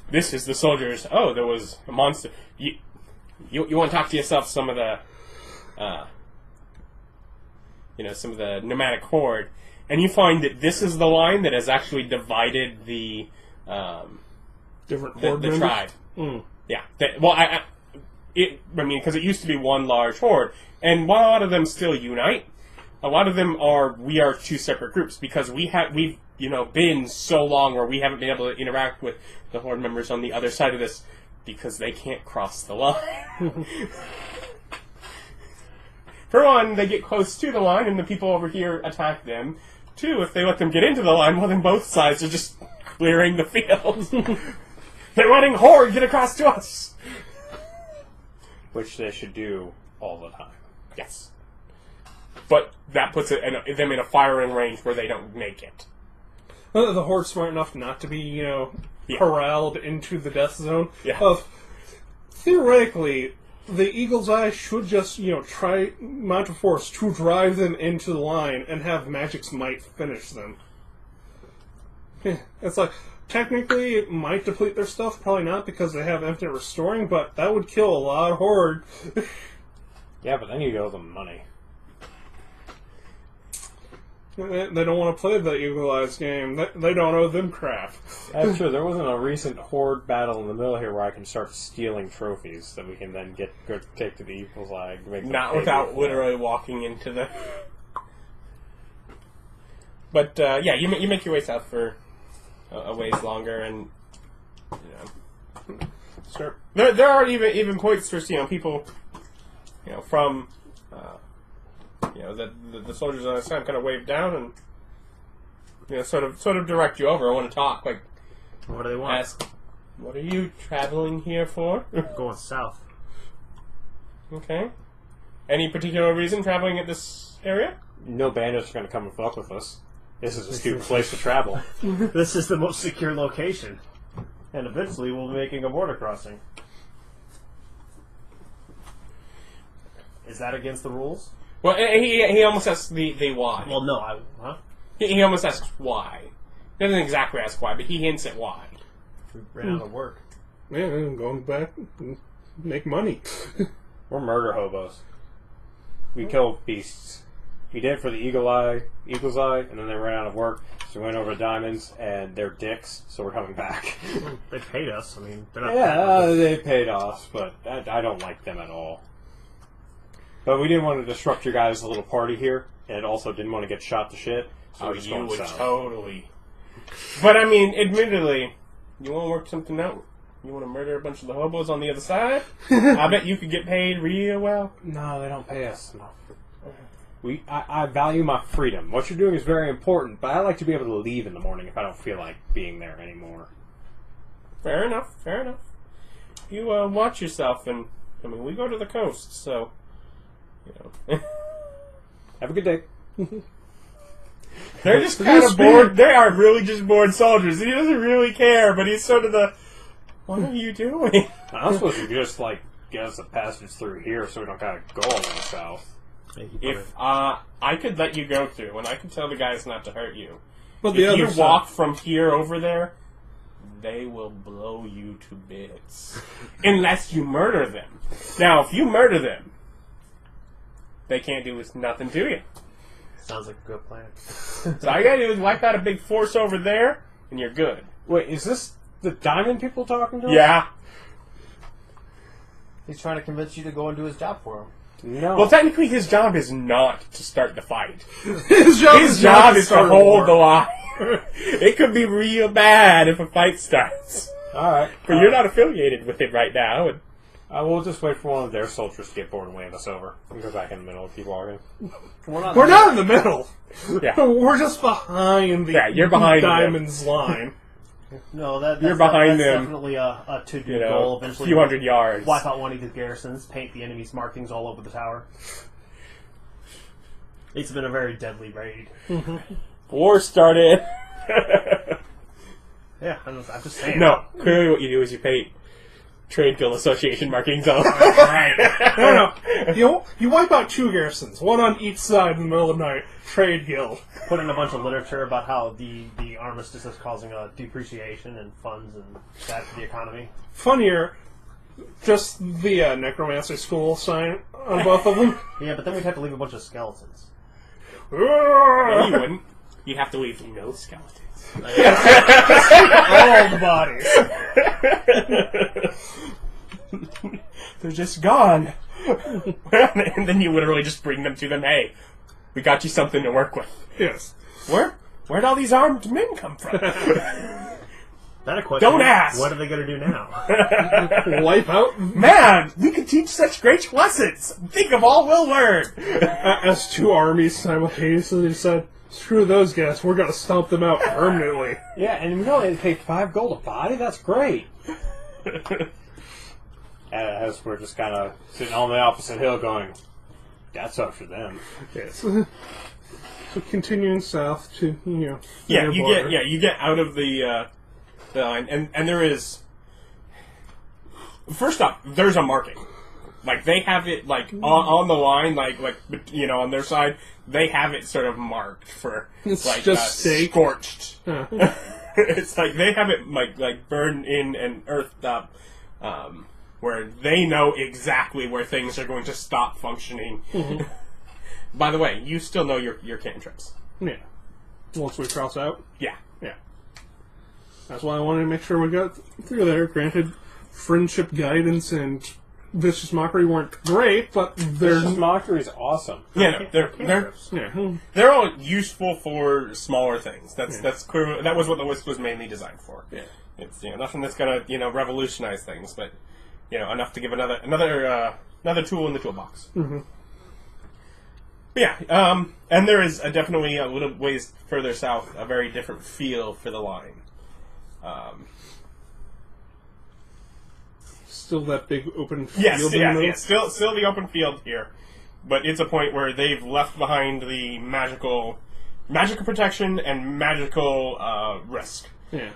this is the soldiers. Oh, there was a monster. You want to talk to yourself some of the, some of the nomadic horde, and you find that this is the line that has actually divided the Different horde the members? tribe. Mm. Yeah. Because it used to be one large horde, and while a lot of them still unite, a lot of them we are two separate groups because we've been so long where we haven't been able to interact with the horde members on the other side of this because they can't cross the line. For one, they get close to the line and the people over here attack them. Two, if they let them get into the line, well then both sides are just clearing the field. They're letting horde get across to us. Which they should do all the time. Yes. But that puts them in a firing range where they don't make it. The horde's smart enough not to be, corralled into the death zone. Yeah. Theoretically, the Eagle's Eye should just, try mount a force to drive them into the line and have Magic's Might finish them. It's like, technically, it might deplete their stuff, probably not because they have infinite restoring, but that would kill a lot of horde. Yeah, but then you owe them money. They don't want to play the Eagle-Eyes game. They don't owe them crap. That's true. There wasn't a recent horde battle in the middle here where I can start stealing trophies that we can then go take to the Eagle's Eye. Not without literally walking into the... But, you make your way south for a ways longer, and, Sure. There are even points where, people, from... the soldiers on the side kind of wave down and sort of direct you over. I want to talk. Like, What do they want? ask, what are you traveling here for? Going south. Okay. Any particular reason traveling at this area? No bandits are going to come and fuck with us. This is a stupid place to travel. This is the most secure location. And eventually we'll be making a border crossing. Is that against the rules? Well, he almost asks the why. Well, no. He almost asks why. He doesn't exactly ask why, but he hints at why. We ran out of work. Yeah, I'm going back and make money. We're murder hobos. We kill beasts. We did it for the Eagle's Eye, and then they ran out of work, so we went over to Diamonds, and they're dicks, so we're coming back. They paid us. I mean, they're not. Yeah, they paid us, but I don't like them at all. But we didn't want to disrupt your guys' little party here, and also didn't want to get shot to shit, so we're just you going would south. totally. But I mean, admittedly, you want to work something out? You want to murder a bunch of the hobos on the other side? I bet you could get paid real well. No, they don't pay us enough. I value my freedom. What you're doing is very important, but I like to be able to leave in the morning if I don't feel like being there anymore. Fair enough. You watch yourself, and I mean, we go to the coast, so Have a good day. They're just kind of bored. They are really just bored soldiers. He doesn't really care, but he's sort of the, what are you doing? I'm supposed to just, get us a passage through here so we don't gotta go all the way south. If I could let you go through, and I could tell the guys not to hurt you, But the if other you side, walk from here over there, they will blow you to bits. Unless you murder them. Now, if you murder them, they can't do nothing to you. Sounds like a good plan. So all you gotta do is wipe out a big force over there, and you're good. Wait, is this the Diamond people talking to us? Yeah. He's trying to convince you to go and do his job for him. No. Well, technically, his job is not to start the fight. his job His job is to start a hold war. the line. It could be real bad if a fight starts. Alright. But you're not affiliated with it right now. And We'll just wait for one of their soldiers to get bored and wave us over. And go back in the middle and keep walking. We're not in the middle. Yeah. We're just behind the you're behind Diamond's line. No, that's behind them. definitely a to-do goal. a Eventually, few hundred yards. wipe out one of these garrisons, paint the enemy's markings all over the tower. It's been a very deadly raid. War started. Yeah, I'm just saying. No, clearly what you do is you pay Trade Guild Association markings on. Right. No. You wipe out 2 garrisons, one on each side in the middle of the night. Trade Guild. Put in a bunch of literature about how the armistice is causing a depreciation in funds and bad for the economy. Funnier, just the necromancer school sign on both of them. Yeah, but then we'd have to leave a bunch of skeletons. No, you wouldn't. You'd have to leave no skeletons. All the bodies. They're just gone. And then you literally just bring them to them. Hey, we got you something to work with. Yes. Where'd all these armed men come from? That a question. Don't ask. What are they going to do now? Wipe out. Man, we could teach such great lessons. Think of all we'll learn. As 2 armies simultaneously said, screw those guys, we're going to stomp them out permanently. Yeah, and we only pay 5 gold a body? That's great. As we're just kind of sitting on the opposite hill going, that's up for them. Yes. So continuing south to, Yeah, border. you get out of the line, and there is. First off, there's a marking. Like they have it like on the line, like on their side, they have it sort of marked for It's like just steak. scorched. Huh. It's like they have it like burned in and earthed up, where they know exactly where things are going to stop functioning. Mm-hmm. By the way, you still know your cantrips. Yeah. Once we cross out. Yeah. Yeah. That's why I wanted to make sure we got through there. Granted, friendship guidance and vicious mockery weren't great, but they're Vicious Mockery is awesome. Yeah, no, yeah. they're all useful for smaller things. That's clear. That was what the list was mainly designed for. Yeah. It's nothing that's gonna revolutionize things, but enough to give another tool in the toolbox. Mm-hmm. But yeah, and there is definitely a little ways further south a very different feel for the line. Still that big open field. Yes, in the yeah, middle? still the open field here, but it's a point where they've left behind the magical protection and magical risk. Yeah.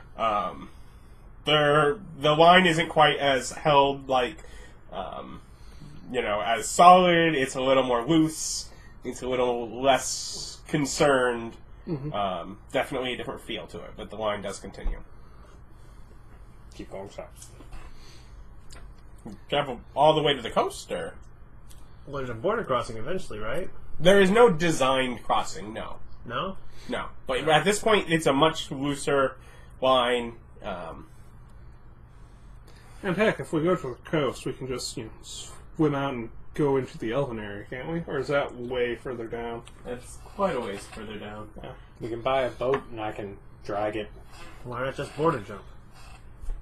The line isn't quite as held as solid. It's a little more loose. It's a little less concerned. Mm-hmm. Definitely a different feel to it, but the line does continue. Keep going south. Travel all the way to the coast, or Well, there's a border crossing eventually, right? there is no designed crossing. No. No? No, but at this point, it's a much looser line. And heck, if we go to the coast, we can just swim out and go into the Elven area, can't we? Or is that way further down? It's quite a ways further down. Yeah. We can buy a boat and I can drag it. Why not just border jump?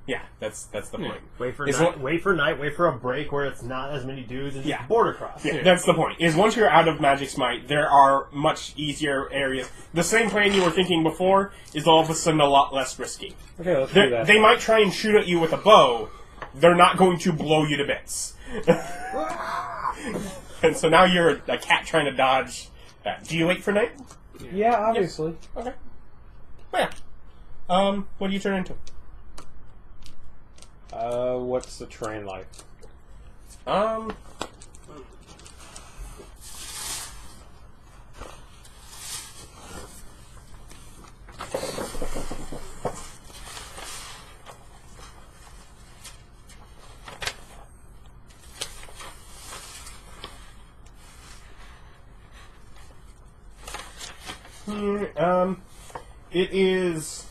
Yeah, that's the point. Wait for Is night, what- wait for night, wait for a break where it's not as many dudes, and Yeah. just border cross. Yeah, that's the point. Is once you're out of Magic Smite, there are much easier areas. The same plan you were thinking before is all of a sudden a lot less risky. Okay, let's do that. They might try and shoot at you with a bow. They're not going to blow you to bits. And so now you're a cat trying to dodge that. Do you wait for night? Yeah, obviously. Okay. Well, yeah. What do you turn into? What's the terrain like? It is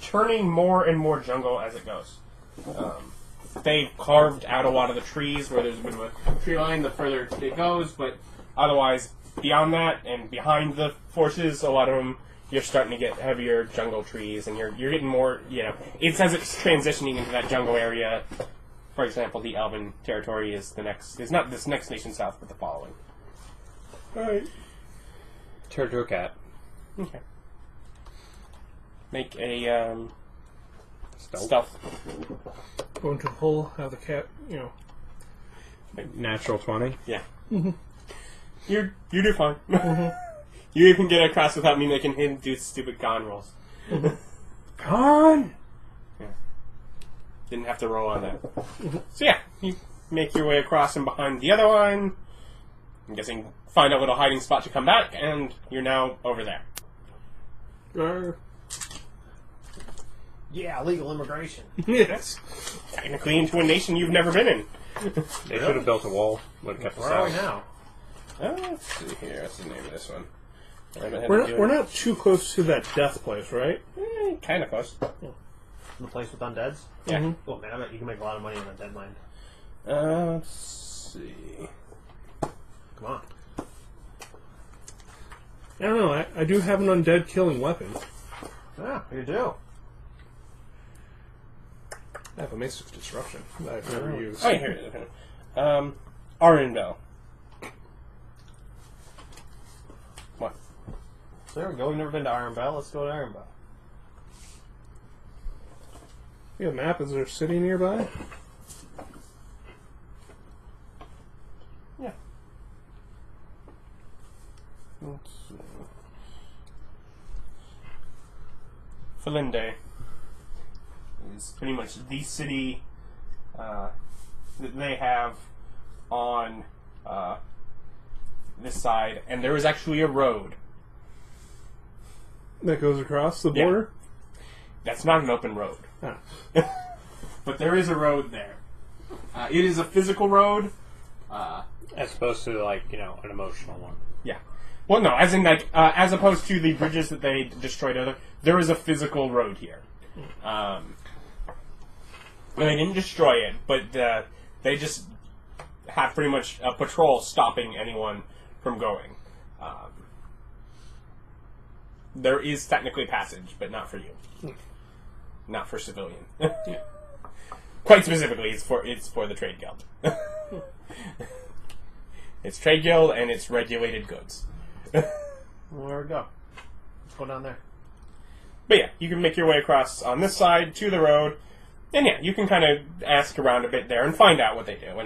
turning more and more jungle as it goes. They've carved out a lot of the trees where there's a bit of a tree line the further it goes, but otherwise, beyond that and behind the forces, a lot of them, you're starting to get heavier jungle trees, and you're getting more, it's as it's transitioning into that jungle area. For example, the Elven territory is not this next nation south, but the following. Alright. Turn to a cat. Okay. Make a Stealth. stealth. Go into the hole, have the cat, Natural 20. Yeah. You do fine. You even get across without me making him do stupid con rolls. Con! Yeah. Didn't have to roll on that. So yeah, you make your way across and behind the other one. I'm guessing find a little hiding spot to come back, and you're now over there. Yeah, legal immigration. Yes. Technically into a nation you've never been in. They should have built a wall. Would have kept us Where are we out. now? Let's see here. What's the name of this one? We're not too close to that death place, right? Kind of close. The place with undeads? Yeah. Mm-hmm. Oh, man, I bet you can make a lot of money in a dead mine. Let's see. Come on. I don't know. I do have an undead killing weapon. Yeah, you do. I have a Mace of Disruption that I've never used. Oh, yeah, here it is. Arundel. What? So there we go. We've never been to Ironbell. Let's go to Ironbell. You have a map? Is there a city nearby? Yeah. Let's see. Felinde is pretty much the city that they have on this side, and there is actually a road. That goes across the Yeah. border? That's not an open road. Ah. But there is a road there. It is a physical road. As opposed to, like, an emotional one. Yeah. Well, no, as in, like, as opposed to the bridges that they destroyed, there is a physical road here. They didn't destroy it, but they just have pretty much a patrol stopping anyone from going. There is technically passage, but not for you. Not for civilian. Quite specifically, it's for the trade guild. It's trade guild and it's regulated goods. Well, there we go. Let's go down there. But yeah, you can make your way across on this side to the road, and yeah, you can kind of ask around a bit there and find out what they do.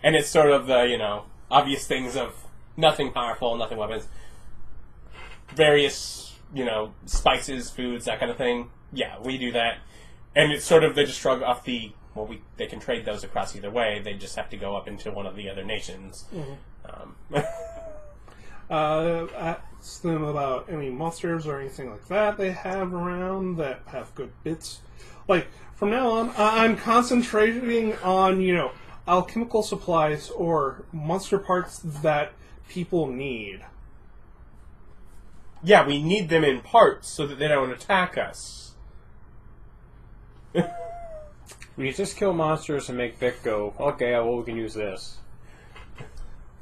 And it's sort of the, obvious things of nothing powerful, nothing weapons. Various, spices, foods, that kind of thing. Yeah, we do that. And it's sort of, they just shrug off they can trade those across either way. They just have to go up into one of the other nations. Mm-hmm. Ask them about any monsters or anything like that they have around that have good bits. Like, from now on, I'm concentrating on, alchemical supplies or monster parts that people need. Yeah, we need them in parts so that they don't attack us. We just kill monsters and make Vic go, okay, well, we can use this.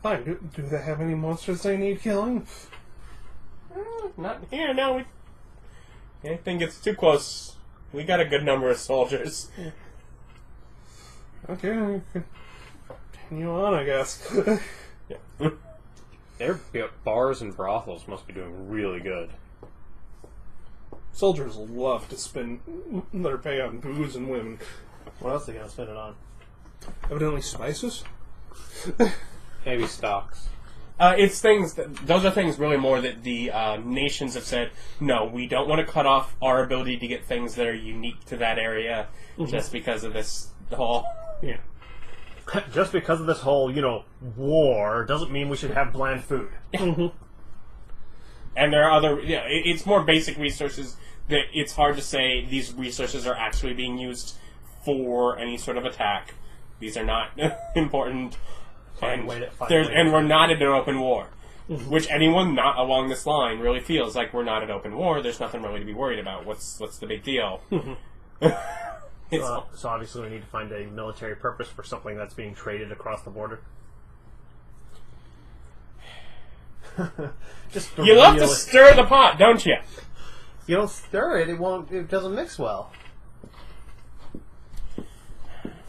Fine. Do they have any monsters they need killing? Not here, no. I think it's too close. We got a good number of soldiers. Okay. Continue on, I guess. Yeah. Their bars and brothels must be doing really good. Soldiers love to spend their pay on booze and women. What else are they going to spend it on? Evidently spices? Maybe stocks. It's things those are things really more that the nations have said, no, we don't want to cut off our ability to get things that are unique to that area just because of this whole... Yeah. Just because of this whole, war doesn't mean we should have bland food. Mm-hmm. And there are other... it's more basic resources that it's hard to say these resources are actually being used for any sort of attack. These are not important. And we're not in an open war. Mm-hmm. Which anyone not along this line really feels like we're not in open war. There's nothing really to be worried about. What's the big deal? Mm-hmm. So obviously we need to find a military purpose for something that's being traded across the border. You love to stir the pot, don't you? If you don't stir it, it doesn't mix well.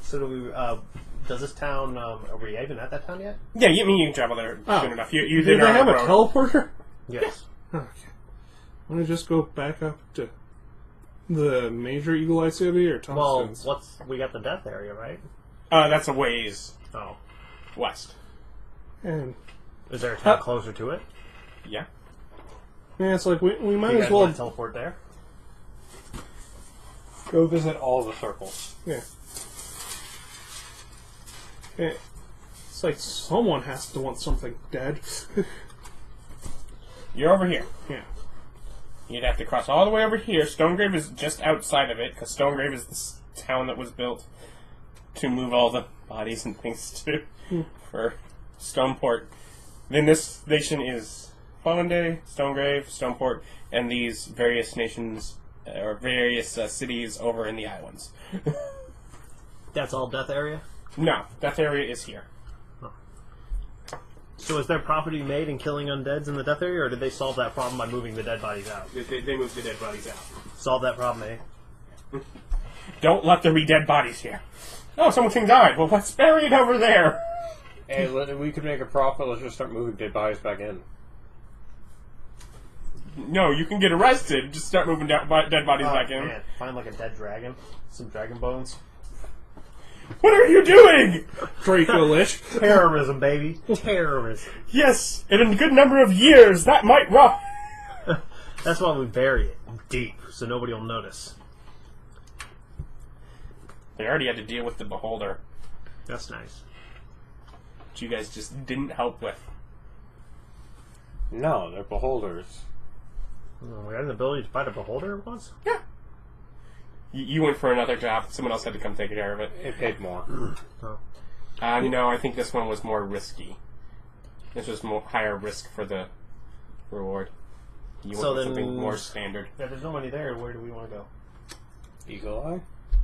So do we... does this town... are we even at that town yet? Yeah, you can travel there soon enough. You Did they have a road. teleporter? Yes. Okay. I'm going to just go back up to the major Eagle Eye City or Tungsten. Well, we got the death area, right? That's a ways Oh. west. And Is there a town closer to it? Yeah. Yeah, it's like we might You as guys well. want to teleport there? Go visit all the circles. Yeah. Yeah. It's like someone has to want something dead. You're over here. Yeah. You'd have to cross all the way over here. Stonegrave is just outside of it, because Stonegrave is this town that was built to move all the bodies and things to for Stoneport. Then this nation is Fallenday, Stonegrave, Stoneport, and these various nations, or various cities over in the islands. That's all Death area? No, that area is here. So is there property made in killing undeads in the Death area, or did they solve that problem by moving the dead bodies out? They moved the dead bodies out. Solve that problem, eh? Don't let there be dead bodies here. Oh, someone died. Well, let's bury it over there. Hey, we could make a profit. Let's just start moving dead bodies back in. No, you can get arrested. Just start moving dead bodies back in. Man. Find like a dead dragon, some dragon bones. What are you doing? Draco-ish. Terrorism, baby. Terrorism. Yes, in a good number of years, that might rot. That's why we bury it deep, so nobody will notice. They already had to deal with the Beholder, That's nice. which you guys just didn't help with. No, they're beholders. We had an ability to fight a beholder once? Yeah. You went for another job. Someone else had to come take care of it. It paid more. Oh. No, I think this one was more risky. This was more higher risk for the reward. You So went with then- something more standard. If there's no money there, where do we want to go? Eagle Eye?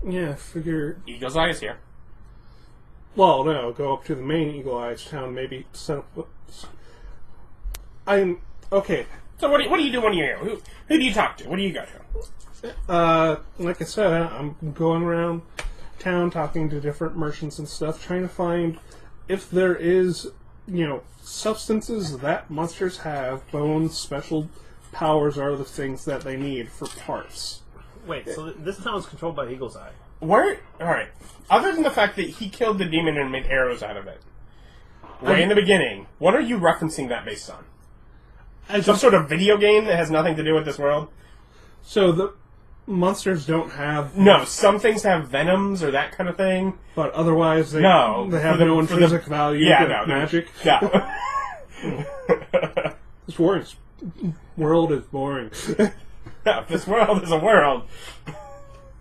Yeah, figure. Eagle's Eye is here. Well, no, go up to the main Eagle Eyes town, maybe set up. I'm okay. So what do you do when you're here? Who do you talk to? What do you go to? Like I said, I'm going around town talking to different merchants and stuff, trying to find if there is, substances that monsters have, bones, special powers are the things that they need for parts. Wait, so this town is controlled by Eagle's Eye. Where? Alright. Other than the fact that he killed the demon and made arrows out of it, way in the beginning, what are you referencing that based on? Some sort of video game that has nothing to do with this world? So the monsters don't have, No, some things have venoms or that kind of thing. but otherwise they No, they have for the- no for the- intrinsic value. Yeah, to no. magic. Yeah. This world is boring. Yeah, this world is a world.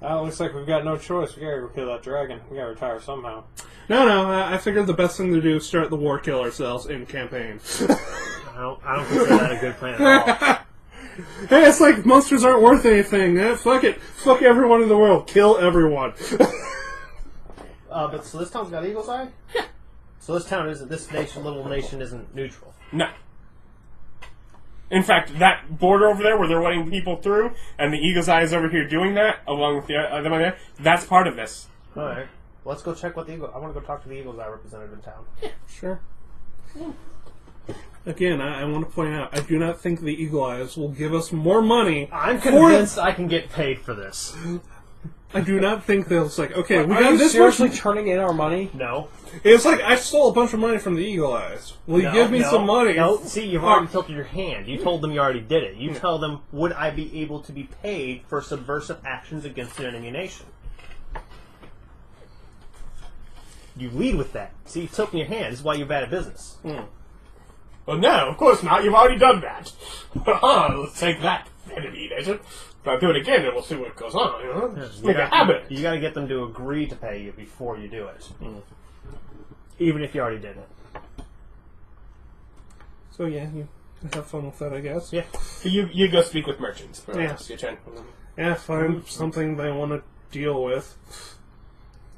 Well, it looks like we've got no choice. We gotta go kill that dragon. We gotta retire somehow. No, I figured the best thing to do is start the war, kill ourselves in campaign. I don't consider that a good plan at all. Hey, it's like monsters aren't worth anything. Fuck it. Fuck everyone in the world. Kill everyone. But so this town's got Eagle's Eye? Yeah. So this town isn't, this little nation isn't neutral. No. In fact, that border over there where they're letting people through, and the Eagle's Eye is over here doing that, along with the them over there, that's part of this. Alright. Let's go check what the Eagle... I want to go talk to the Eagle's Eye representative in town. Sure. Again, I want to point out, I do not think the Eagle Eyes will give us more money. I'm convinced I can get paid for this. I do not think they'll say, okay, we Are got you this seriously much. turning in our money? No. It's like, I stole a bunch of money from the Eagle Eyes. Will you give me some money? No, see, you've already tilted your hand. You told them you already did it. You tell them, would I be able to be paid for subversive actions against an enemy nation? You lead with that. See, you tilting your hand. This is why you're bad at business. Well, no, of course not. You've already done that. Let's take that, enemy nation. If I do it again, and we'll see what goes on. Just make a habit. You got to get them to agree to pay you before you do it. Even if you already did it. So yeah, you have fun with that, I guess. Yeah. You go speak with merchants. Yeah. Your turn. Yeah, find something they want to deal with.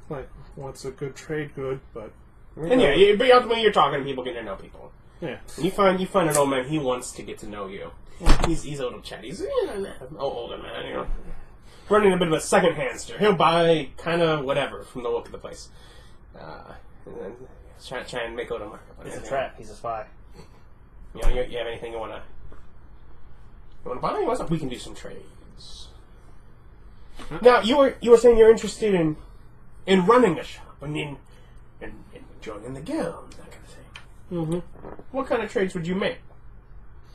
Like, what's a good trade good, but... And but ultimately you're talking to people, getting to know people. Yeah. And you find an old man. He wants to get to know you. He's a little chatty. He's an older man, running a bit of a second handster. He'll buy kind of whatever from the look of the place, and then try and make a little markup on it. It's a trap. He's a spy. You have anything you want to buy? We can do some trades. Now you were saying you're interested in running a shop. I mean, in joining the guild, that kind of thing. Mm-hmm. What kind of trades would you make?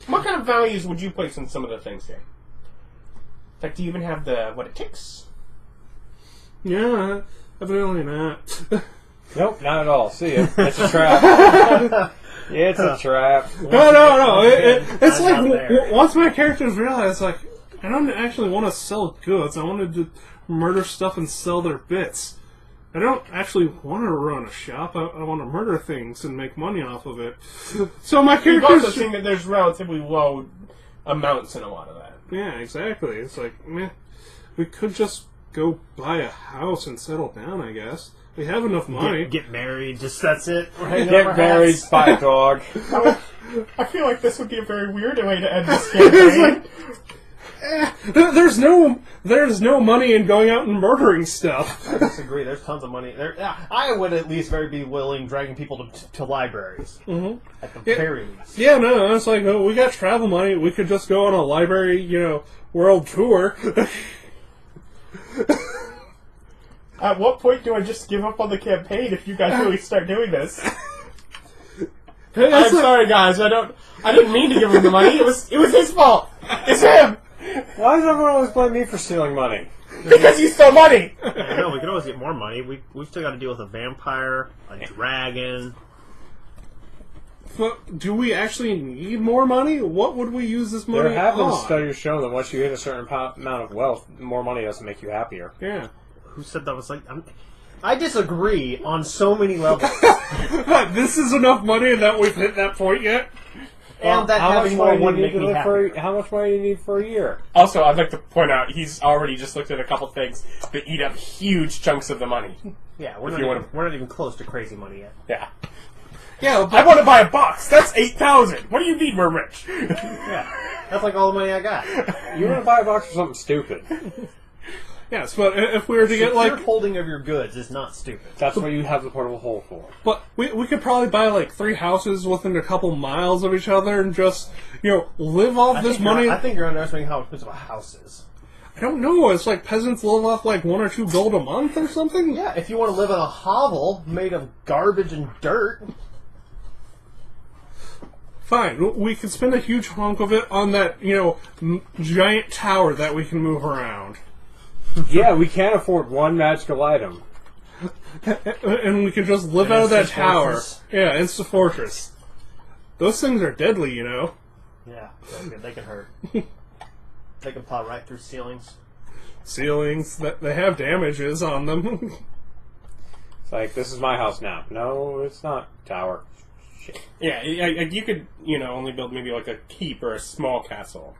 What kind of values would you place on some of the things here? In fact, do you even have what it takes? Yeah, evidently not. Nope, not at all. See ya. It's a trap. It's a trap. No. It's I'm not like there. once my characters realize, like, I don't actually want to sell goods. I want to murder stuff and sell their bits. I don't actually want to run a shop. I want to murder things and make money off of it. So my You've also characters... seen that there's relatively low amounts in a lot of that. Yeah, exactly. It's like, meh, we could just go buy a house and settle down, I guess. We have enough money. Get married, just that's it. Right Get married, buy a dog. I feel like this would be a very weird way to end this campaign. There's no money in going out and murdering stuff. I disagree. There's tons of money there. Yeah, I would at least be willing dragging people to libraries at the very least. Yeah, no, it's like, oh, we got travel money. We could just go on a library, world tour. At what point do I just give up on the campaign if you guys really start doing this? I'm sorry, guys. I didn't mean to give him the money. It was his fault. It's him. Why does everyone always blame me for stealing money? Because you stole money. I know, we could always get more money. We've still got to deal with a vampire, a dragon. But do we actually need more money? What would we use this money There have been on? studies showing that once you hit a certain amount of wealth, more money doesn't make you happier. Yeah. Who said that was like... I disagree on so many levels. This is enough money that we've hit that point yet? And that how having much more money wouldn't do make you me need happy. how much money do you need for a year? Also, I'd like to point out he's already just looked at a couple things that eat up huge chunks of the money. Yeah, If you wanna- we're not even close to crazy money yet. Yeah. Yeah, I want to buy a box. That's 8,000. What do you mean we're rich? Yeah, that's like all the money I got. You want to buy a box for something stupid. yes, but if we were to get Secure holding of your goods is not stupid. That's what you have the portable hole for. But we could probably buy like 3 houses within a couple miles of each other and just, live off this money. I think you're underestimating how expensive a house is. I don't know, it's like peasants live off like 1 or 2 gold a month or something? Yeah, if you want to live in a hovel made of garbage and dirt. Fine, we could spend a huge hunk of it on that, giant tower that we can move around. Yeah, we can't afford one magical item. And we can just live out of that tower. Fortress. Yeah, it's the fortress. Those things are deadly, Yeah, they can hurt. They can plow right through ceilings. Ceilings, they have damages on them. It's like, this is my house now. No, it's not. Tower. Shit. Yeah, you could, only build maybe like a keep or a small castle.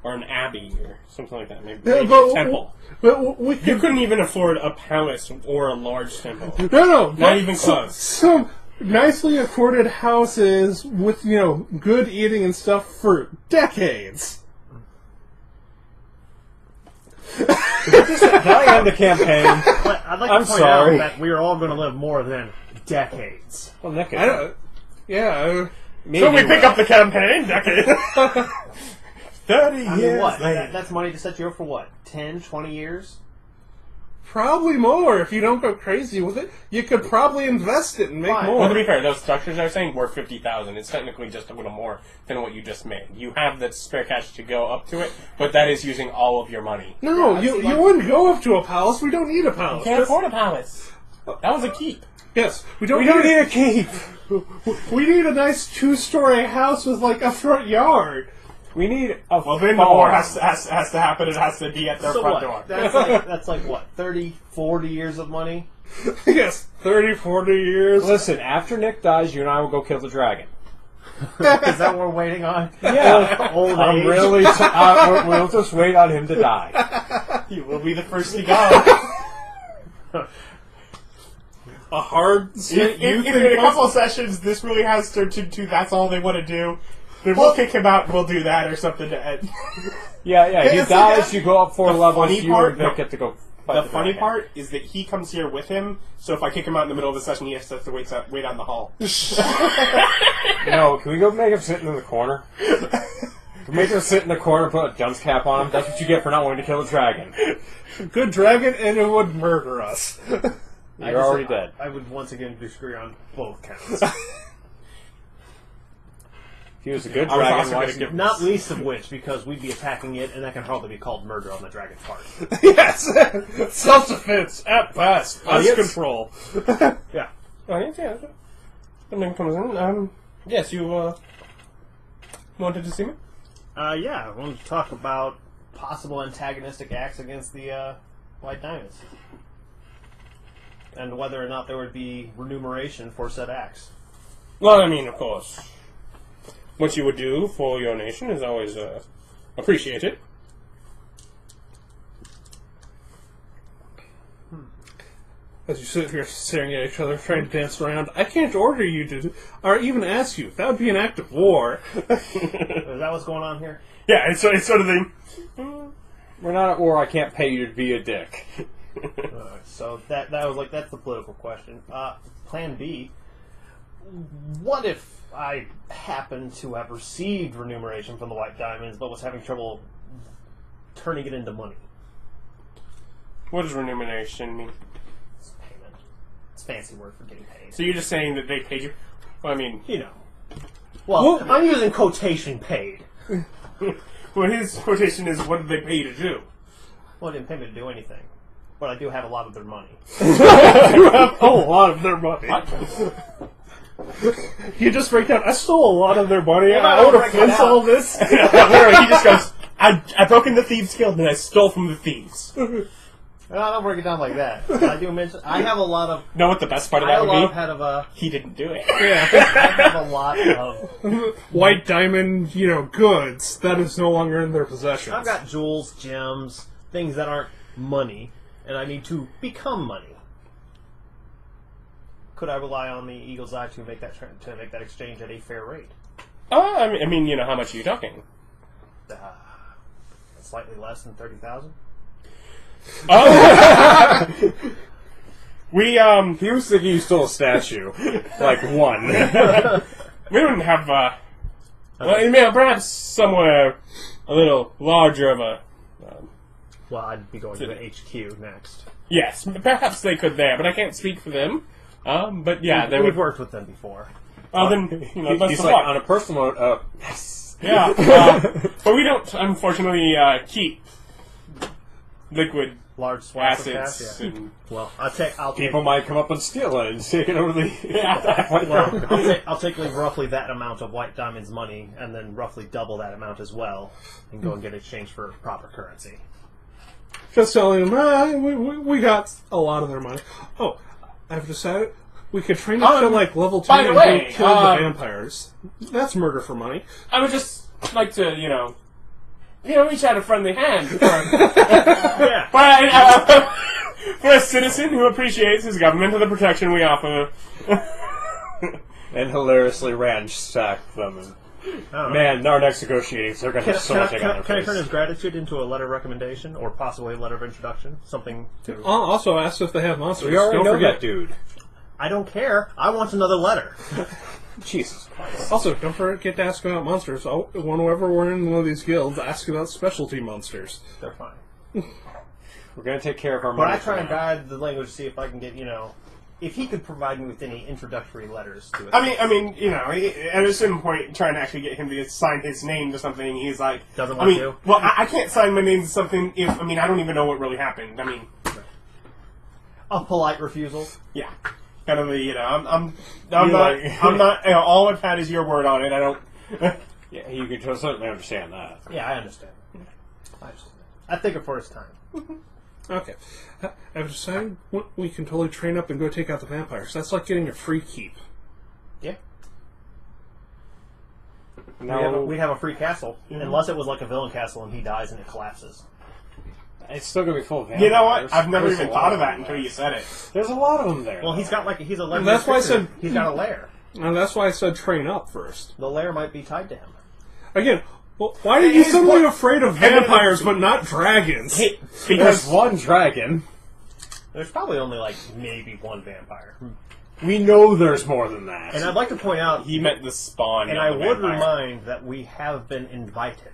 Or an abbey or something like that. Maybe a temple. But You couldn't even afford a palace or a large temple. No, Not even close. Some nicely accorded houses with, good eating and stuff for decades. Can I end the campaign? I'd like to I'm point sorry. out that we are all going to live more than decades. Well, Nick, I don't... Yeah, So we pick up the campaign decade. 30 I mean, years what? later. That's money to set you up for what? 10, 20 years? probably more if you don't go crazy with it. You could probably invest it and make Fine. more. Well, to be fair, those structures I was saying were 50,000. It's technically just a little more than what you just made. You have the spare cash to go up to it, but that is using all of your money. No, Yeah, you wouldn't go up to a palace. We don't need a palace. Can't afford a palace. That was a keep. Yes, we don't need a keep. We need a nice 2-story house with like a front yard. We need a Well, then the war has to happen. It has to be at their So front what? door. That's like what, 30, 40 years of money? Yes, 30, 40 years. Listen, after Nick dies, you and I will go kill the dragon. Is that what we're waiting on? Yeah. Old I'm age? really... we'll just wait on him to die. You will be the first to go. A hard If in a couple of sessions this really has turned into that's all they want to do, then we'll kick him out and we'll do that or something to end. Yeah, he It's dies, like you go up 4 the levels, funny you part- and Nick no. get to go fight The the funny dragon. part is that he comes here with him, so if I kick him out in the middle of the session, he has to wait on the hall. No, can we go make him sit in the corner? Can we make him sit in the corner and put a dunce cap on him? That's what you get for not wanting to kill a dragon. good dragon, and it would murder us. You're already dead. I would once again disagree on both counts. If he was a good I was dragon, also why gonna does give- Not least of which, because we'd be attacking it, and that can hardly be called murder on the dragon's part. Yes! Self-defense, at best. Pest yes. control. Yeah. Yes, yeah. The name comes in. Yes, you wanted to see me? Yeah, I wanted to talk about possible antagonistic acts against the White Diamonds. And whether or not there would be remuneration for said acts. Well, I mean, of course, what you would do for your nation is always appreciated. As you sit here staring at each other, trying to dance around, I can't order you to, or even ask you. That would be an act of war. Is that what's going on here? Yeah, it's sort of the... We're not at war, I can't pay you to be a dick. So that was like, that's the political question. Plan B. What if I happened to have received remuneration from the White Diamonds, but was having trouble turning it into money? What does remuneration mean? It's payment. It's a fancy word for getting paid. So you're just saying that they paid you? Well, I mean... You know. Well, I'm using quotation paid. Well, his quotation is, what did they pay you to do? Well, I didn't pay me to do anything. But I do have a lot of their money. You have a lot of their money. You just break down, I stole a lot of their money, and I would have fenced all this. Literally, he just goes, I broke in the Thieves' Guild and I stole from the thieves. No, I don't break it down like that. But I do mention, I have a lot of... Know what the best part of I that have a would lot be? of head of He didn't do it. I have a lot of... White diamond, goods. That is no longer in their possession. I've got jewels, gems, things that aren't money, and I need to become money. Could I rely on the Eagle's Eye to make that exchange at a fair rate? I mean, how much are you talking? Slightly less than 30,000. Oh! We, He was thinking you stole a statue. Like one. we wouldn't have, well, perhaps somewhere a little larger of a, Well, I'd be going to the HQ next. yes, perhaps they could there, but I can't speak for them. But yeah, they We've would. worked with them before. Well, then, best He's of like, luck. on a personal note, yes. Yeah, but we don't, unfortunately, keep liquid Large swaths of acids. cash. Yeah. And, Well, I'll take People might come up and steal it and take it over the... yeah. well, I'll take roughly that amount of White Diamond's money, and then roughly double that amount as well, and go and get it exchanged for proper currency. Just telling them, we got a lot of their money. Oh, I've decided we could train up to level 2 by the and way, go kill the vampires. That's murder for money. I would just like to, reach out a friendly hand for, Yeah. for a citizen who appreciates his government and the protection we offer. And hilariously ransack them. And, man, our next negotiations, they're going to have so much egg on their Can I face. turn his gratitude into a letter of recommendation, or possibly a letter of introduction? Something to... I'll also ask if they have monsters. We already Don't know forget. that dude. I don't care. I want another letter. Jesus Christ. Also, don't forget to ask about monsters. Whenever we're in one of these guilds, ask about specialty monsters. They're fine. We're going to take care of our But money. I try and for now. guide the language to see if I can get, if he could provide me with any introductory letters to it. I mean, at a certain point, trying to actually get him to sign his name to something, he's like... Doesn't want to? Well, I can't sign my name to something if, I don't even know what really happened. A polite refusal. Yeah. Kind of I'm not, all I've had is your word on it, I don't... Yeah, you can certainly understand that. Yeah, I understand. I think it for his time. Okay. I've decided we can totally train up and go take out the vampires. That's like getting a free keep. Yeah. No, We'd have a free castle. Unless it was like a villain castle and he dies and it collapses. it's still going to be full of vampires. You know what? I've never There's even a lot thought of them that until there. you said it. There's a lot of them there. Well, he's got he's a legendary That's why I creature. said- He's got a lair. And that's why I said train up first. The lair might be tied to him. Again, why are you suddenly afraid of vampires but not dragons? There's Because one dragon. There's probably only maybe one vampire. We know there's more than that. And I'd like to point out, he meant the spawn. and not I the would vampire. remind that we have been invited.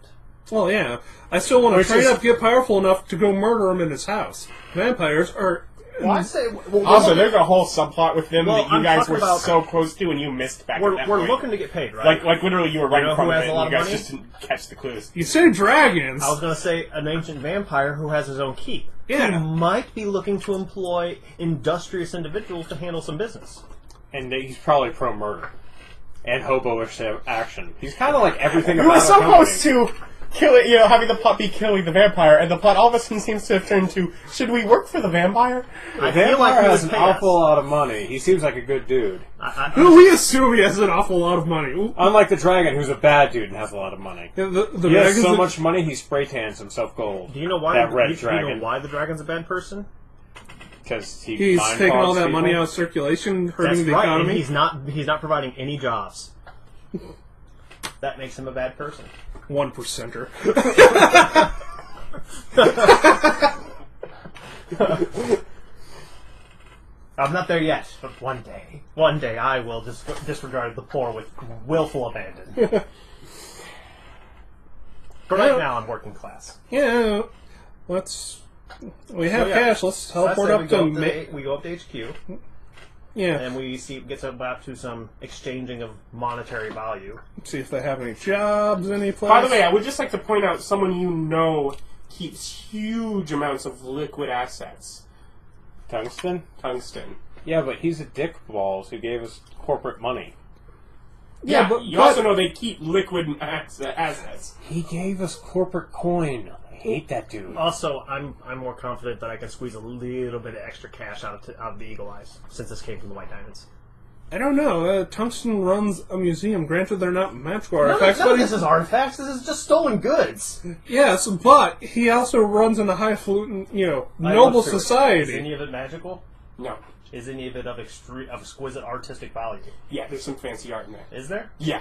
Well, yeah. I still want to Which train is- up, get powerful enough to go murder him in his house. Vampires are Well, I say. Well, Also, there's a whole subplot with them that you I'm guys talking were about- so close to, and you missed back at that We're point. looking to get paid, right? Like literally, you were right You know in front who of has it, a lot and you of guys money? just didn't catch the clues. You say dragons. I was going to say an ancient vampire who has his own keep. Yeah. He might be looking to employ industrious individuals to handle some business. And he's probably pro-murder. And hobo-ish action. He's kind of like everything You about were so a company. close to killing, having the plot be killing the vampire, and the plot all of a sudden seems to have turned to, should we work for the vampire? I The feel like vampire he has would an pay us. awful lot of money. He seems like a good dude. Who we assume he has an awful lot of money. Ooh. Unlike the dragon, who's a bad dude and has a lot of money. Yeah, the He has dragons so that- much money, he spray tans himself gold. Do you know why? That red do you dragon. know why the dragon's a bad person? Because He's mind taking all fogs that money people. out of circulation, hurting That's the right. economy. And he's not providing any jobs. That makes him a bad person. 1%er. I'm not there yet, but one day I will disregard the poor with willful abandon. But right now I'm working class. Yeah, we have yeah. cash. Let's So I teleport say up to. we go up to HQ Yeah, and we get back to some exchanging of monetary value. see if they have any jobs, any place. By the way, I would just like to point out someone you know keeps huge amounts of liquid assets. Tungsten? Tungsten. Yeah, but he's a dick balls who gave us corporate money. Yeah, but you also know they keep liquid assets. He gave us corporate coin. I hate that dude. Also, I'm more confident that I can squeeze a little bit of extra cash out of the Eagle Eyes, since this came from the White Diamonds. I don't know. Tungsten runs a museum. Granted, they're not magical None artifacts, of but this is artifacts. This is just stolen goods. yes, but he also runs in a highfalutin, I noble looked through it. Is society. any of it magical? No. Is any of it of exquisite artistic value? Yeah, there's some fancy art in there. Is there? Yeah.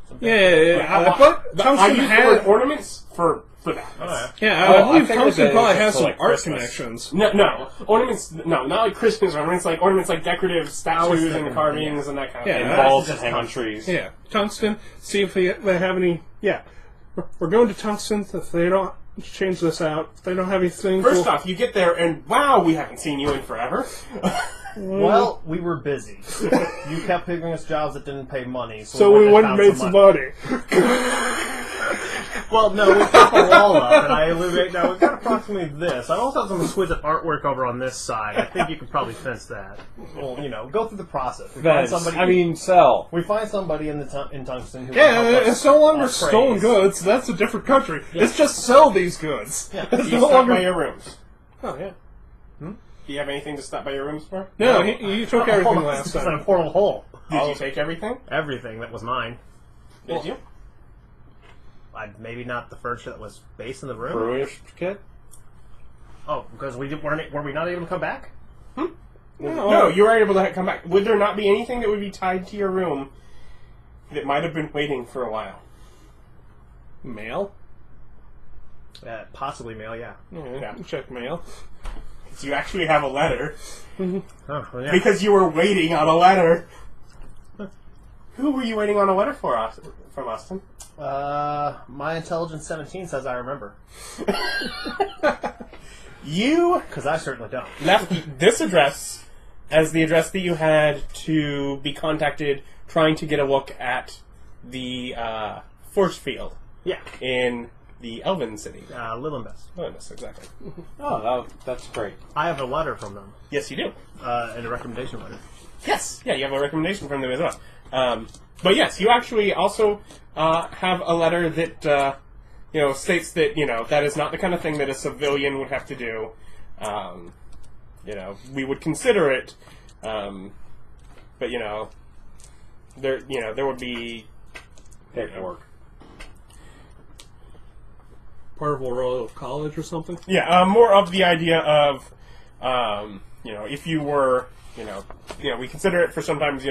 But I Tungsten use the word has. ornaments for that. Oh, Yeah, Oh, I believe I figured Tungsten that probably it was has for, some like, art Christmas. connections. No, ornaments. No, not like Christmas ornaments. Like ornaments, like decorative statues and thinking, carvings and that kind of Yeah, thing. And that's balls that just hang on Tungsten. trees. Yeah, Tungsten. See if they have any. Yeah, we're going to Tungsten. If they don't change this out, if they don't have anything. First off, you get there and wow, we haven't seen you in forever. Well, we were busy. You kept giving us jobs that didn't pay money, so we wouldn't make some money. Well, no, we put the wall up, and I illuminate. Now we've got approximately this. I also have some exquisite artwork over on this side. I think you could probably fence that. Well, go through the process. We find somebody. Sell. We find somebody in Tungsten who Yeah, can help us it's no longer appraise. stolen goods. That's a different country. It's just sell these goods. Yeah. Do It's you no stop by longer. your rooms? Oh yeah. Do you have anything to stop by your rooms for? No, you took everything last It's in a time. portal hole. Did you take everything? Everything that was mine. Did you? Maybe not the furniture that was based in the room. Brewish kit? Oh, because were we not able to come back? No, you were able to come back. Would there not be anything that would be tied to your room that might have been waiting for a while? Mail. Possibly mail. Yeah. Yeah. Check mail. So you actually have a letter Oh, well, yeah. because you were waiting on a letter. Who were you waiting on a letter for, from Austin? My intelligence 17 says I remember. You Because I certainly don't. left this address as the address that you had to be contacted trying to get a look at the force field Yeah. in the Elven city. Lillimbus. Oh, yes, exactly. Oh, that's great. I have a letter from them. Yes, you do. And a recommendation letter. Yes, yeah, you have a recommendation from them as well. But yes, you actually also have a letter that states that that is not the kind of thing that a civilian would have to do. We would consider it, but there would be Paperwork. Part of a royal college or something. Yeah, more of the idea of, if you were, we consider it for sometimes,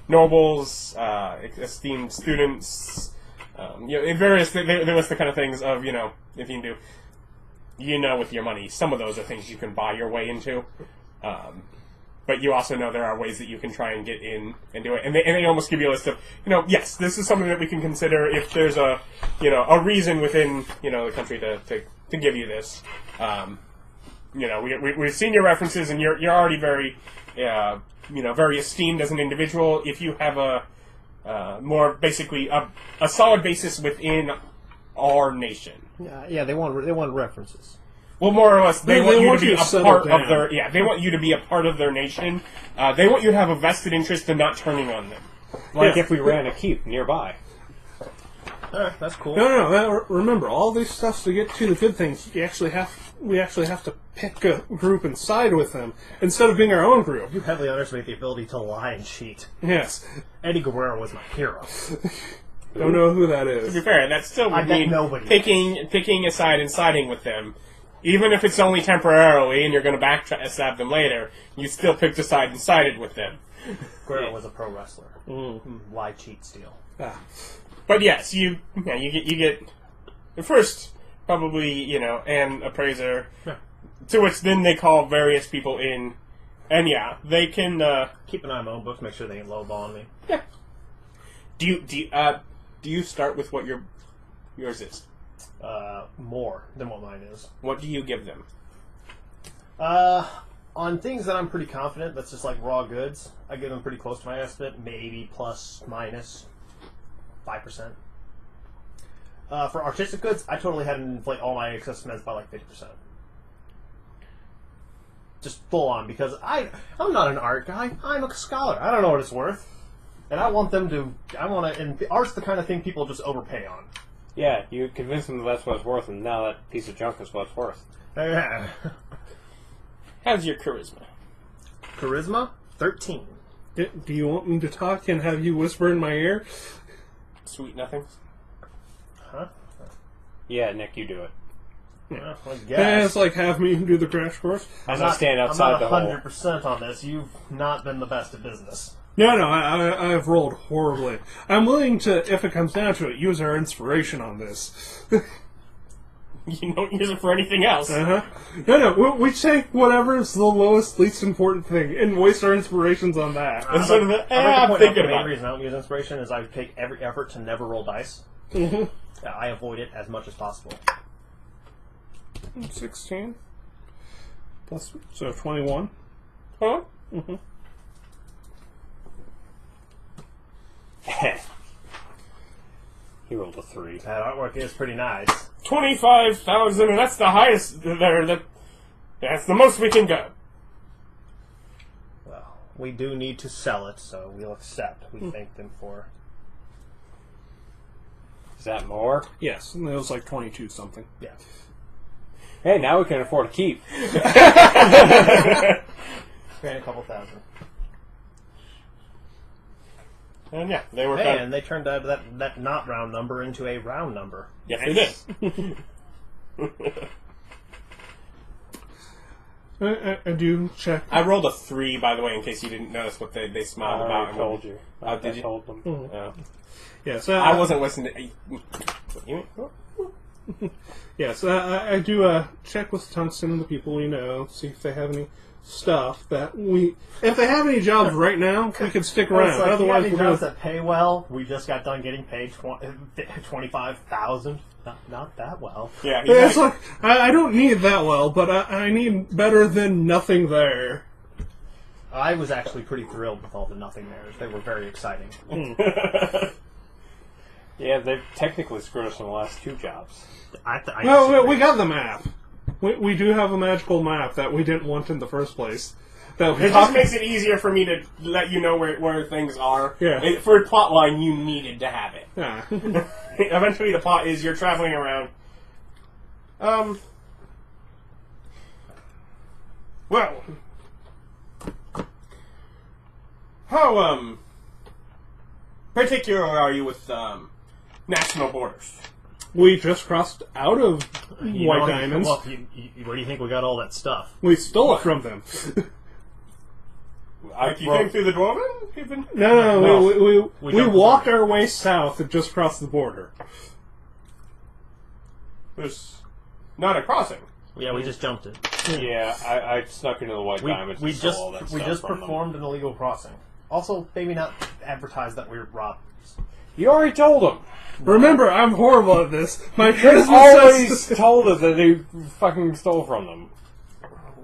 nobles, esteemed students, in various, there was the kind of things of, if you can do, with your money, some of those are things you can buy your way into. But you also know there are ways that you can try and get in and do it. And they almost give you a list of, yes, this is something that we can consider if there's a, a reason within, the country to give you this. we've seen your references, and you're already very, very esteemed as an individual. If you have more basically a solid basis within our nation. Yeah, they want references. Well, more or less, they want you to be a part down. of their. Yeah, they want you to be a part of their nation. They want you to have a vested interest in not turning on them. Like if we ran a keep nearby. That's cool. No. Remember, all these stuffs to get to the good things. We actually have to pick a group and side with them instead of being our own group. You heavily underestimate the ability to lie and cheat. Yes. Eddie Guerrero was my hero. Don't know who that To is. be fair, that still would bet mean nobody picking a side and siding with them. Even if it's only temporarily and you're going to backstab them later, you still picked a side and sided with them. Guerrero was a pro wrestler. Lie, cheat, steal. But yes, you get first probably an appraiser, to which then they call various people in, and they can Keep an eye on my own books, make sure they ain't lowballing me. Yeah. Do you start with what yours is? More than what mine is. What do you give them? On things that I'm pretty confident, that's just like raw goods, I give them pretty close to my estimate, maybe plus minus 5%. For artistic goods, I totally had to inflate all my estimates by like 50%. Just full on, because I'm not an art guy. I'm a scholar. I don't know what it's worth, and I want them to. And art's the kind of thing people just overpay on. Yeah, you convince them that's what it's worth, and now that piece of junk is what it's worth. How's your charisma? Charisma 13. Do you want me to talk and have you whisper in my ear? Sweet nothings. Huh? Yeah, Nick, you do it. Well, I And guess. it's like have me do the crash course. As I stand outside I'm the not hole. 100% on this. You've not been the best at business. No, I have rolled horribly. I'm willing to, if it comes down to it, use our inspiration on this. You don't use it for anything else. No, we take whatever is the lowest, least important thing and waste our inspirations on that. It's sort of I'm I'm thinking the main about it. reason I don't use inspiration is I take every effort to never roll dice. I avoid it as much as possible. 16 plus, so 21. Huh? He rolled a 3. That artwork is pretty nice. 25,000, and that's the highest there. That's the most we can go. Well, we do need to sell it, so we'll accept. We thank them for. Is that more? Yes, and it was like 22 something. Yeah. Hey, now we can afford a keep. And a couple thousand. And yeah, they were kind And they turned that not round number into a round number. Yes, they did. I do check. I rolled a 3, by the way, in case you didn't notice what they smiled about. I told you. Oh, did you? told them. Oh. Yes, I wasn't listening to Yes, I do check with Tungsten and the people we know, see if they have any stuff that we. If they have any jobs right now, we can stick around. Like, Otherwise, any we're jobs gonna. that pay well. We just got done getting paid 25,000. Not that well. Yeah, Yeah, it's like I don't need that well, but I need better than nothing there. I was actually pretty thrilled with all the nothing theirs. They were very exciting. Yeah, they've technically screwed us in the last 2 jobs. No, we got the map. We do have a magical map that we didn't want in the first place. That we It just makes it easier for me to let you know where things are. Yeah. For a plot line, you needed to have it. Yeah. Eventually, the plot is you're traveling around. Well, how particular are you with national borders? We just crossed out of White Diamonds. Well, where do you think we got all that stuff? We stole it from them. You came through the Dwarven? Even? No, we jumped walked the border. our way south and just crossed the border. There's not a crossing. Yeah, we just jumped it. Yeah, I snuck into the White Diamonds and stole all that stuff we just from them. performed an illegal crossing. Also, maybe not advertise that we were robbers. You already told them. Remember, I'm horrible at this. My You charisma always says... told us that they fucking stole from them.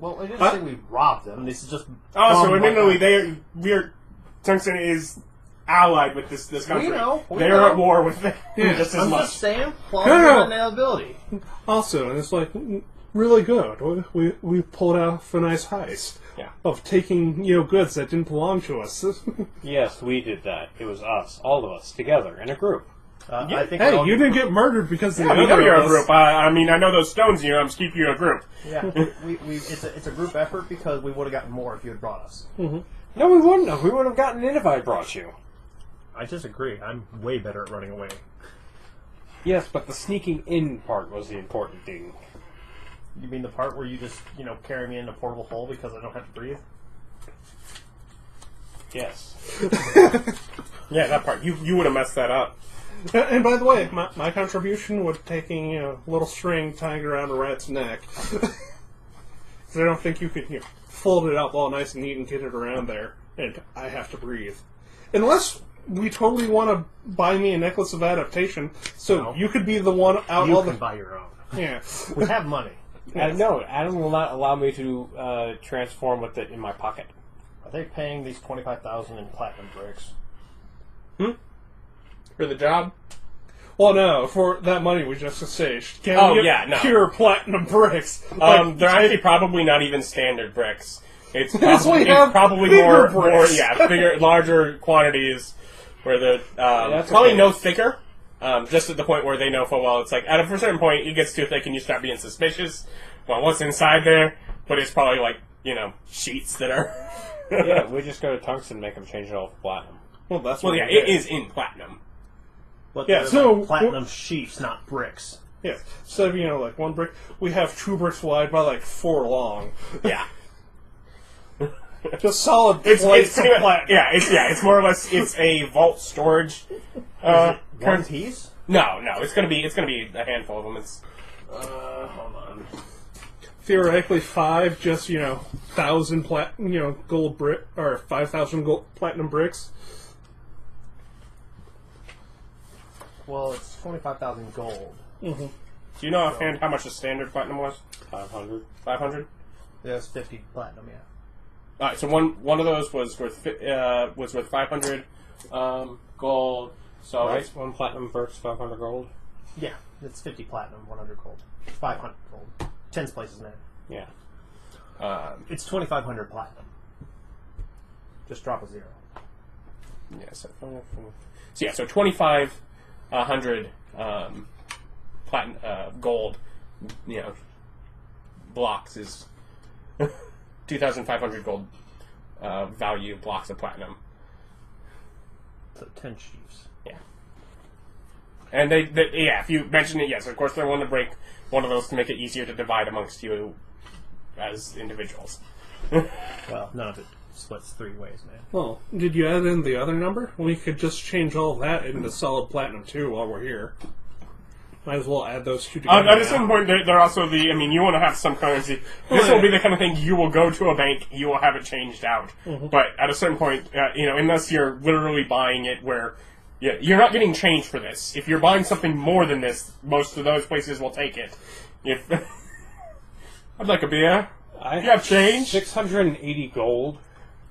Well, I didn't say we robbed them. This is just. Oh, so admittedly, Tungsten is allied with this country. We know. They're at war with them just as I'm much. just saying, plausible ability. Also, and it's like really good. We pulled off a nice heist of taking goods that didn't belong to us. Yes, we did that. It was us, all of us, together, in a group. I think Hey, you didn't get murdered because of the we know other you're of a us. group. I mean, I know those stones you I'm just keeping you a group. Yeah, it's a group effort because we would have gotten more if you had brought us. Mm-hmm. No, we wouldn't have. We would have gotten in if I brought you. I disagree. I'm way better at running away. Yes, but the sneaking in part was the important thing. You mean the part where you just, carry me in a portable hole because I don't have to breathe? Yes. Yeah, that part. You would have messed that up. And by the way, my contribution was taking a little string, tying it around a rat's neck. Because I don't think you could fold it up all nice and neat and get it around there, and I have to breathe. Unless we totally want to buy me a necklace of adaptation, so No. you could be the one out You all can the... buy your own. Yeah. We have money. No, Adam will not allow me to transform with it in my pocket. Are they paying these 25,000 in platinum bricks? For the job? Well, no, for that money we just exchanged. No. Pure platinum bricks. They're actually probably not even standard bricks. It's Yes, we probably, have it's probably bigger more, bricks. bigger, larger quantities where they're that's probably okay. no thicker. Just at the point where they know full well it's like at a certain point it gets too thick and you start being suspicious. Well, what's inside there? But it's probably like sheets that are. Yeah, we just go to Tungsten and make them change it all for platinum. Well, that's Well, what yeah, we it did. is in platinum. But Yeah, they're so- like platinum sheets, not bricks. Yeah, instead of, like one brick, we have 2 bricks wide by like 4 long. Yeah. Just solid It's plates of pretty much, platinum. it's more or less it's a vault storage. One current- piece? No, it's gonna be a handful of them. It's Hold on. Theoretically, 5 just, 1,000 gold brick, or 5,000 gold platinum bricks. Well, it's 25,000 gold. Do you know offhand how much the standard platinum was? 500. 500. There's 50 platinum, yeah. All right, so one of those was worth 500 gold. So Right? One platinum versus 500 gold. Yeah, it's 50 platinum, 100 gold. 500 gold. 10's places now. Yeah. It's 2,500 platinum. Just drop a 0. yeah, so 2,500 platinum gold, blocks is 2,500 gold value blocks of platinum. So 10 sheaves. Yeah. And they if you mention it, yes, of course they're willing to break one of those to make it easier to divide amongst you as individuals. Well, none of it splits 3 ways, man. Well, did you add in the other number? We could just change all of that into solid platinum too while we're here. Might as well add those two together. At a certain point, they're also you want to have some currency. This will be the kind of thing you will go to a bank, you will have it changed out. But at a certain point, unless you're literally buying it where you're not getting change for this. If you're buying something more than this, most of those places will take it. If I'd like a beer. I You have change? 680 gold.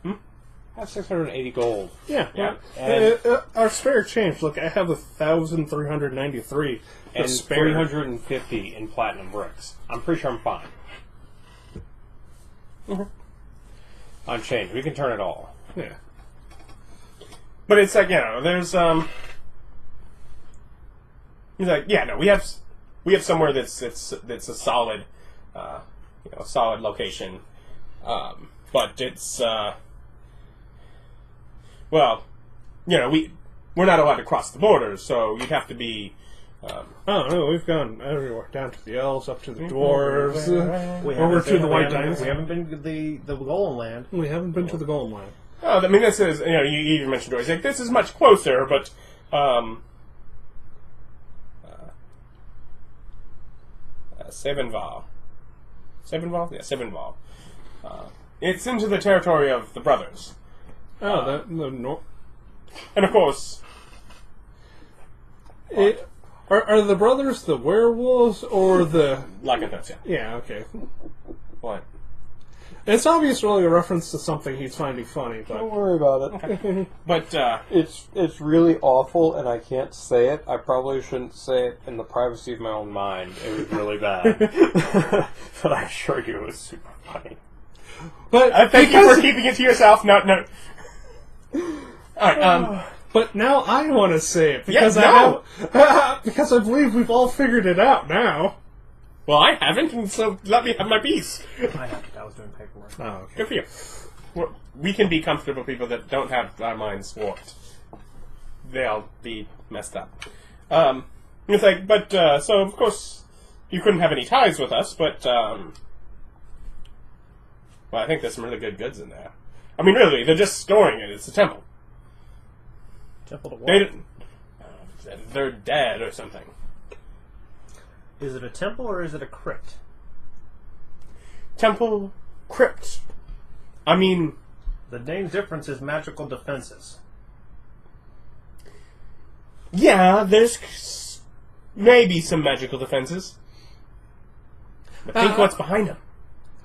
I have 680 gold. Yeah. And- Our spare change. Look, I have 1,393 And spare. 350 in platinum bricks. I'm pretty sure I'm fine. On change. We can turn it all. Yeah. But it's like, there's he's like, we have somewhere that's a solid solid location. But it's we're not allowed to cross the borders, so you'd have to be Oh, no, we've gone everywhere. Down to the elves, up to the dwarves, We over haven't to the been- white we haven't- dinosaurs. We haven't been to the Golem Land. We haven't been to the Golem Land. Oh, I mean, this is, you even mentioned Doris. Like, this is much closer, but, Savanval. Savanval? Yeah, Savanval. It's into the territory of the brothers. Oh, the And of course, are the brothers the werewolves or the... lycanthropes, yeah. Yeah, okay. What? It's obviously a reference to something he's finding funny, but Don't worry about it. But It's really awful, and I can't say it. I probably shouldn't say it in the privacy of my own mind. It was really bad. But I assure you, it was super funny. but thank you for keeping it to yourself. No. All right. But now I want to say it because no. because I believe we've all figured it out now. Well, I haven't, and so let me have my piece. I was doing paperwork. Oh, okay. Good for you. We can be comfortable people that don't have our minds warped. They'll be messed up. It's like, but, so of course, you couldn't have any ties with us, but, well, I think there's some really good goods in there. I mean, really, they're just storing it. It's a temple. Temple to what? They're dead or something. Is it a temple or is it a crypt? Temple, crypt. I mean... The name difference is magical defenses. Yeah, there's maybe some magical defenses. But think what's behind them.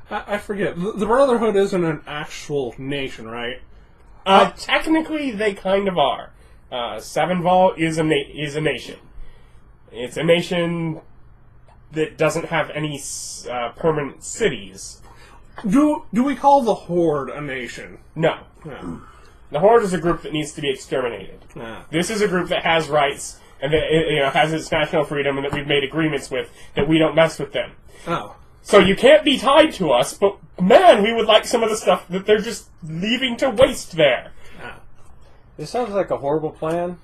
I forget. The Brotherhood isn't an actual nation, right? Technically, they kind of are. Savanval is a nation. It's a nation that doesn't have any permanent cities. Do we call the Horde a nation? No. No. The Horde is a group that needs to be exterminated. Ah. This is a group that has rights and that has its national freedom and that we've made agreements with, that we don't mess with them. Oh. So you can't be tied to us, but man, we would like some of the stuff that they're just leaving to waste there. Ah. This sounds like a horrible plan.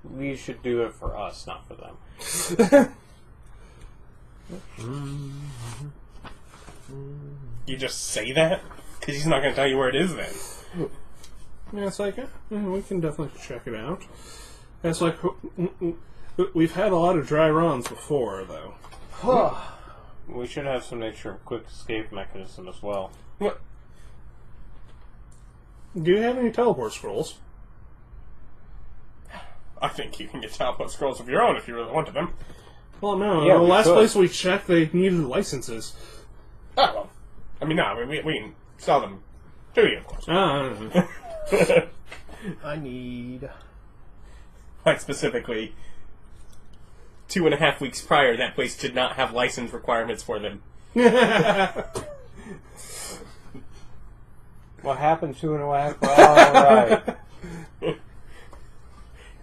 We should do it for us, not for them. You just say that? Because he's not going to tell you where it is then. Yeah, it's like, we can definitely check it out. It's like, we've had a lot of dry runs before, though. We should have some nature quick escape mechanism as well. What? Do you have any teleport scrolls? I think you can get teleport scrolls of your own if you really wanted them. Well, no. Yeah, the we last could. place we checked, they needed licenses. Oh, well. I mean, no, we can sell them to you, of course. I need... Quite specifically, 2.5 weeks prior, that place did not have license requirements for them. What happened 2.5? Alright.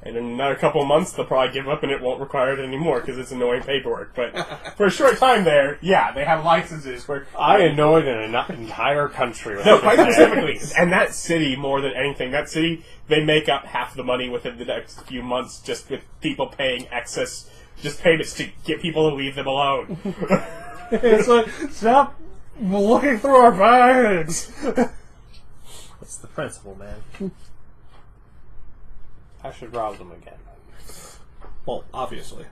And in another couple of months, they'll probably give up and it won't require it anymore because it's annoying paperwork. But for a short time there, yeah, they have licenses where... I annoyed an entire country. With No, quite specifically. And that city, more than anything, that city, they make up half the money within the next few months just with people paying excess, just payments to get people to leave them alone. It's like, stop looking through our bags! It's the principle, man. I should rob them again. Well, obviously.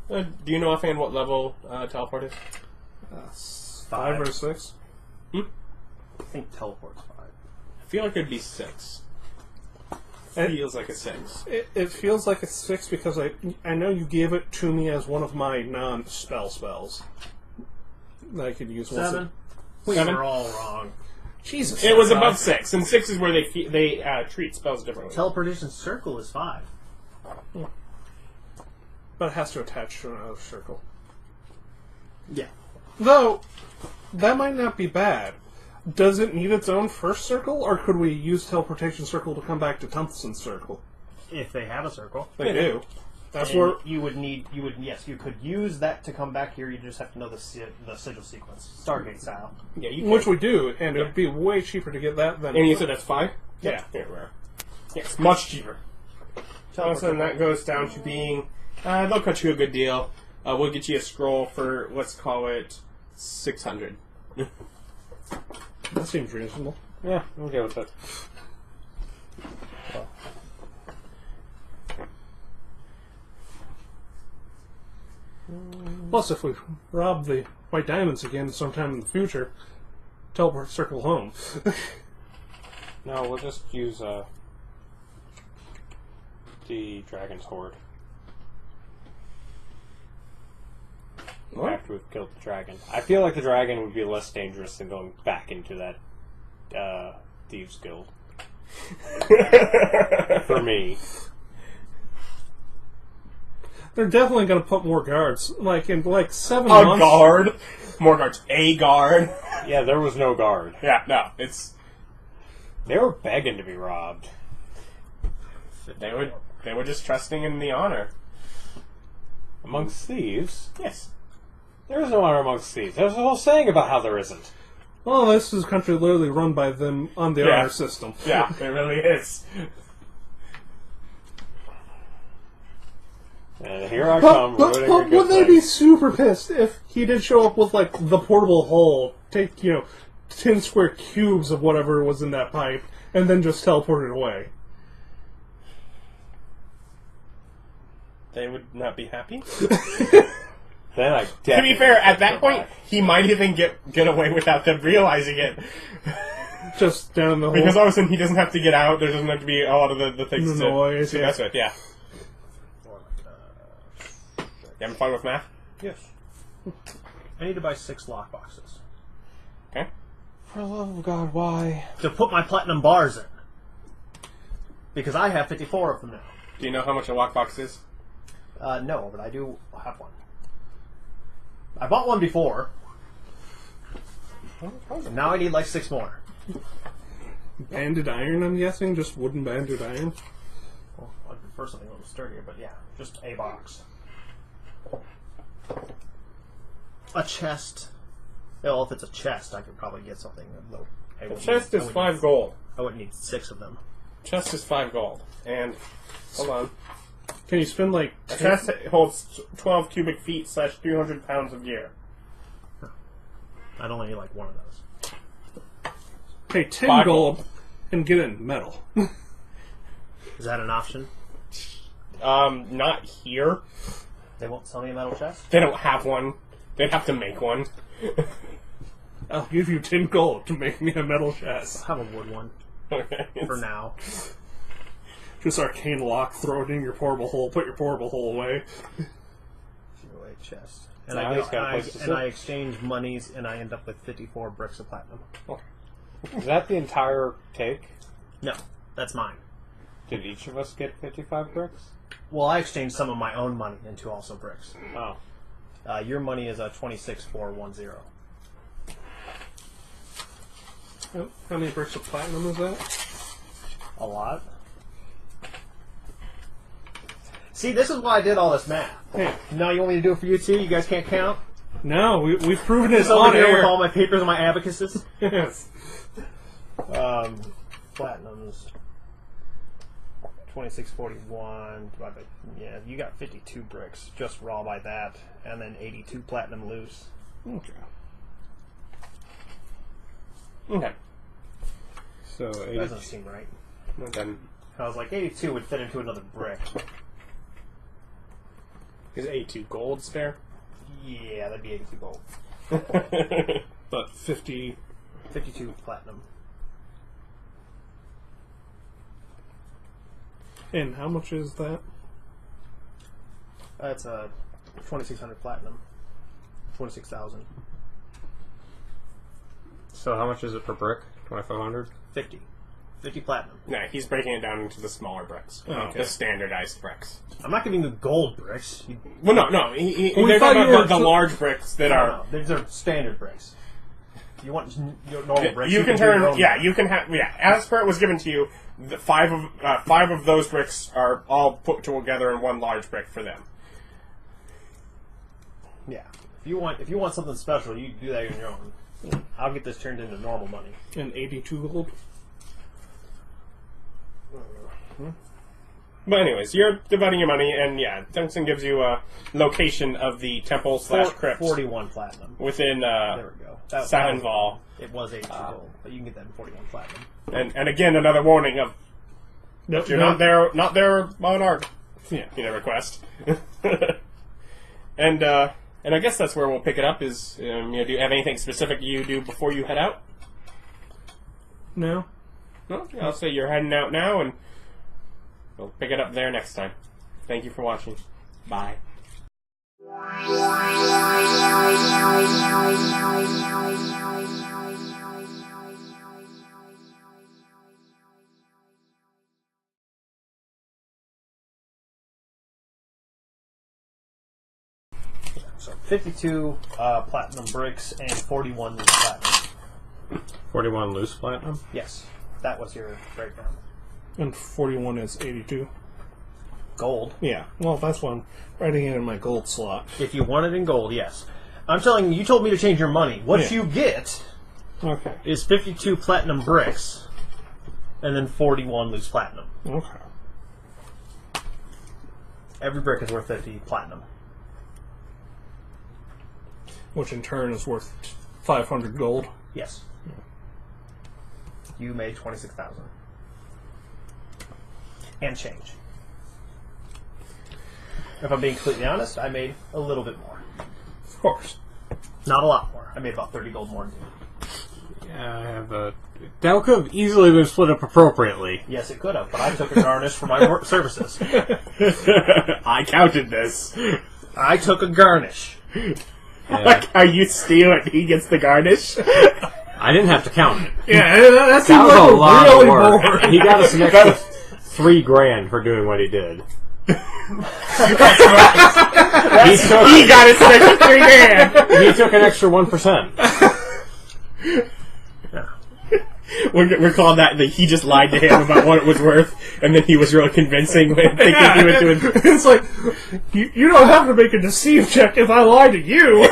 Do you know offhand what level teleport is? 5 or 6? I think teleport's 5. I feel like it'd be 6. Feels like a 6. It feels like it's 6 because I know you gave it to me as one of my spells that I could use. 7? We We were all wrong. Jesus. It was above 6, and 6 is where they treat spells differently. Teleportation circle is 5. But it has to attach to another circle. Yeah. Though, that might not be bad. Does it need its own first circle, or could we use teleportation circle to come back to Tungsten circle? If they have a circle. They do. That's And where... yes, you could use that to come back here. You just have to know the sigil sequence, Stargate style. Yeah, you can. Which we do, and it would be way cheaper to get that than... And you said that's 5? Yeah. Yes, much cheaper. So then that goes down to being... they'll cut you a good deal. We'll get you a scroll for, let's call it, 600. That seems reasonable. Yeah, I'm okay with that. Plus, if we rob the White Diamonds again sometime in the future, teleport circle home. No, we'll just use the Dragon's Horde. What? after we've killed the dragon. I feel like the dragon would be less dangerous than going back into that thieves guild. For me. They're definitely going to put more guards. Like, in 7 A months... guard. More guards. A guard. Yeah, there was no guard. Yeah, no, it's... They were begging to be robbed. They were just trusting in the honor. Amongst thieves? Yes. There is no honor amongst thieves. There's a whole saying about how there isn't. Well, this is a country literally run by them on the honor system. Yeah, it really is. And here I come, ruining your good would they be thing. super pissed if he did show up with, like, the portable hole, take, 10 square cubes of whatever was in that pipe, and then just teleport it away? They would not be happy. Then I To be fair, at that point, he might even get away without them realizing it. Just down the hole. Because all of a sudden he doesn't have to get out, there doesn't have to be a lot of the things The noise, to yeah. mess with, yeah. You having fun with math? Yes. I need to buy 6 lockboxes Okay. For the love of God, why? to put my platinum bars in. Because I have 54 of them now. Do you know how much a lockbox is? No, but I do have one. I bought one before. And now I need like 6 more. Banded iron, I'm guessing? Just wooden banded iron? Well, I'd prefer something a little sturdier, but yeah, just a box. A chest. Well, if it's a chest, I could probably get something. Though The chest is 5 gold. I wouldn't need 6 of them. Chest is 5 gold. And, hold on. Can you spend, like... A chest holds 12 cubic feet / 300 pounds of gear. I'd only need like one of those. Pay 10 5 gold and get in metal. Is that an option? Not here. They won't sell me a metal chest? They don't have one. They'd have to make one. I'll give you 10 gold to make me a metal chest. I'll have a wood one Okay. for now. Just arcane lock, throw it in your portable hole, put your portable hole away. Away chest. And Now he's got a place to sit. I exchange monies and I end up with 54 bricks of platinum. Is that the entire take? No, that's mine. Did each of us get 55 bricks? Well, I exchanged some of my own money into also bricks. Oh. Your money is 26410. How many bricks of platinum is that? A lot. See, this is why I did all this math. Hey, Now you want me to do it for you too? You guys can't count? no, we've proven it's Just over on here with air. all my papers and my abacuses. Yes. Platinums. 2641 divided by, yeah, you got 52 bricks just raw by that, and then 82 platinum loose. Okay. Okay. So, That doesn't seem right. Then I was like, 82 would fit into another brick. is 82 gold spare? Yeah, that'd be 82 gold. But 50... 52 platinum. And how much is that? That's 2,600 platinum. 26,000. so how much is it per brick? 2,500? 50. 50 platinum. No, he's breaking it down into the smaller bricks. Okay. The standardized bricks. I'm not giving you gold bricks. Well, no. We They're thought talking you were about the so- large bricks that are... No, these are standard bricks. You want your normal bricks? You can do your turn... own Yeah, bricks. you can have... Yeah, as per it was given to you, the five of those bricks are all put together in one large brick for them. Yeah. If you want something special, you do that on your own. I'll get this turned into normal money. And 82 gold? But anyways, you're dividing your money, and yeah, Tungsten gives you a location of the temple / crypt 41 platinum. within There we go. Savanval. It was 82 gold, but you can get that in 41 platinum. And again, another warning of Nope, you're not there on Arc. Yeah. You never quest. And I guess that's where we'll pick it up. Is do you have anything specific you do before you head out? No? No, I'll say you're heading out now, and we'll pick it up there next time. Thank you for watching. Bye. So 52 platinum bricks and 41 loose platinum. 41 loose platinum? Yes, that was your breakdown. And 41 is 82. Gold. Yeah, well, that's what I'm writing in my gold slot. If you want it in gold, yes. I'm telling you, you told me to change your money. What Yeah. you get Okay. is 52 platinum bricks and then 41 loose platinum. Okay. Every brick is worth 50 platinum. Which in turn is worth 500 gold. Yes. You made 26,000. And change. If I'm being completely honest, I made a little bit more. Of course. Not a lot more. I made about 30 gold more than you. Yeah, I have a... That could have easily been split up appropriately. Yes, it could have, but I took a garnish for my work services. I counted this. I took a garnish. Like how you steal it, he gets the garnish. I didn't have to count it. Yeah, that seems That was like a lot really of work. more. He got us an extra $3,000 for doing what he did. He got his extra $3,000. He took an extra 1%. We're calling that he just lied to him about what it was worth, and then he was really convincing when thinking he was doing. It's like, you don't have to make a deceive check if I lie to you.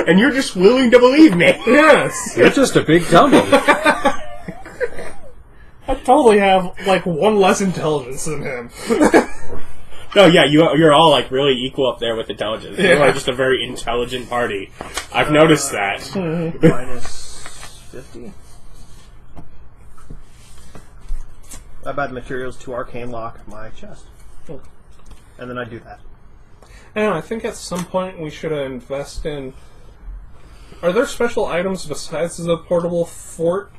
And you're just willing to believe me. Yes. You're just a big dummy. I totally have, like, one less intelligence than him. No, yeah, you're all like really equal up there with intelligence. Yeah. You're just a very intelligent party. I've noticed that. Minus 50. I buy the materials to arcane lock my chest. And then I do that. And I think at some point we should invest in... Are there special items besides the portable fort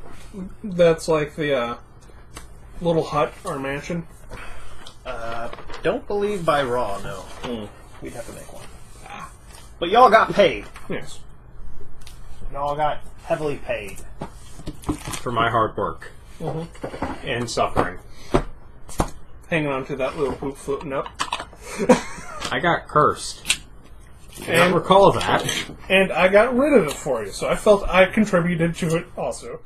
that's like the little hut or mansion? Don't believe by raw, no. We'd have to make one. But y'all got paid. Yes. Y'all got heavily paid. For my hard work. And suffering. Hanging on to that little hoop footnote. I got cursed. I And don't recall that. And I got rid of it for you, so I felt I contributed to it also.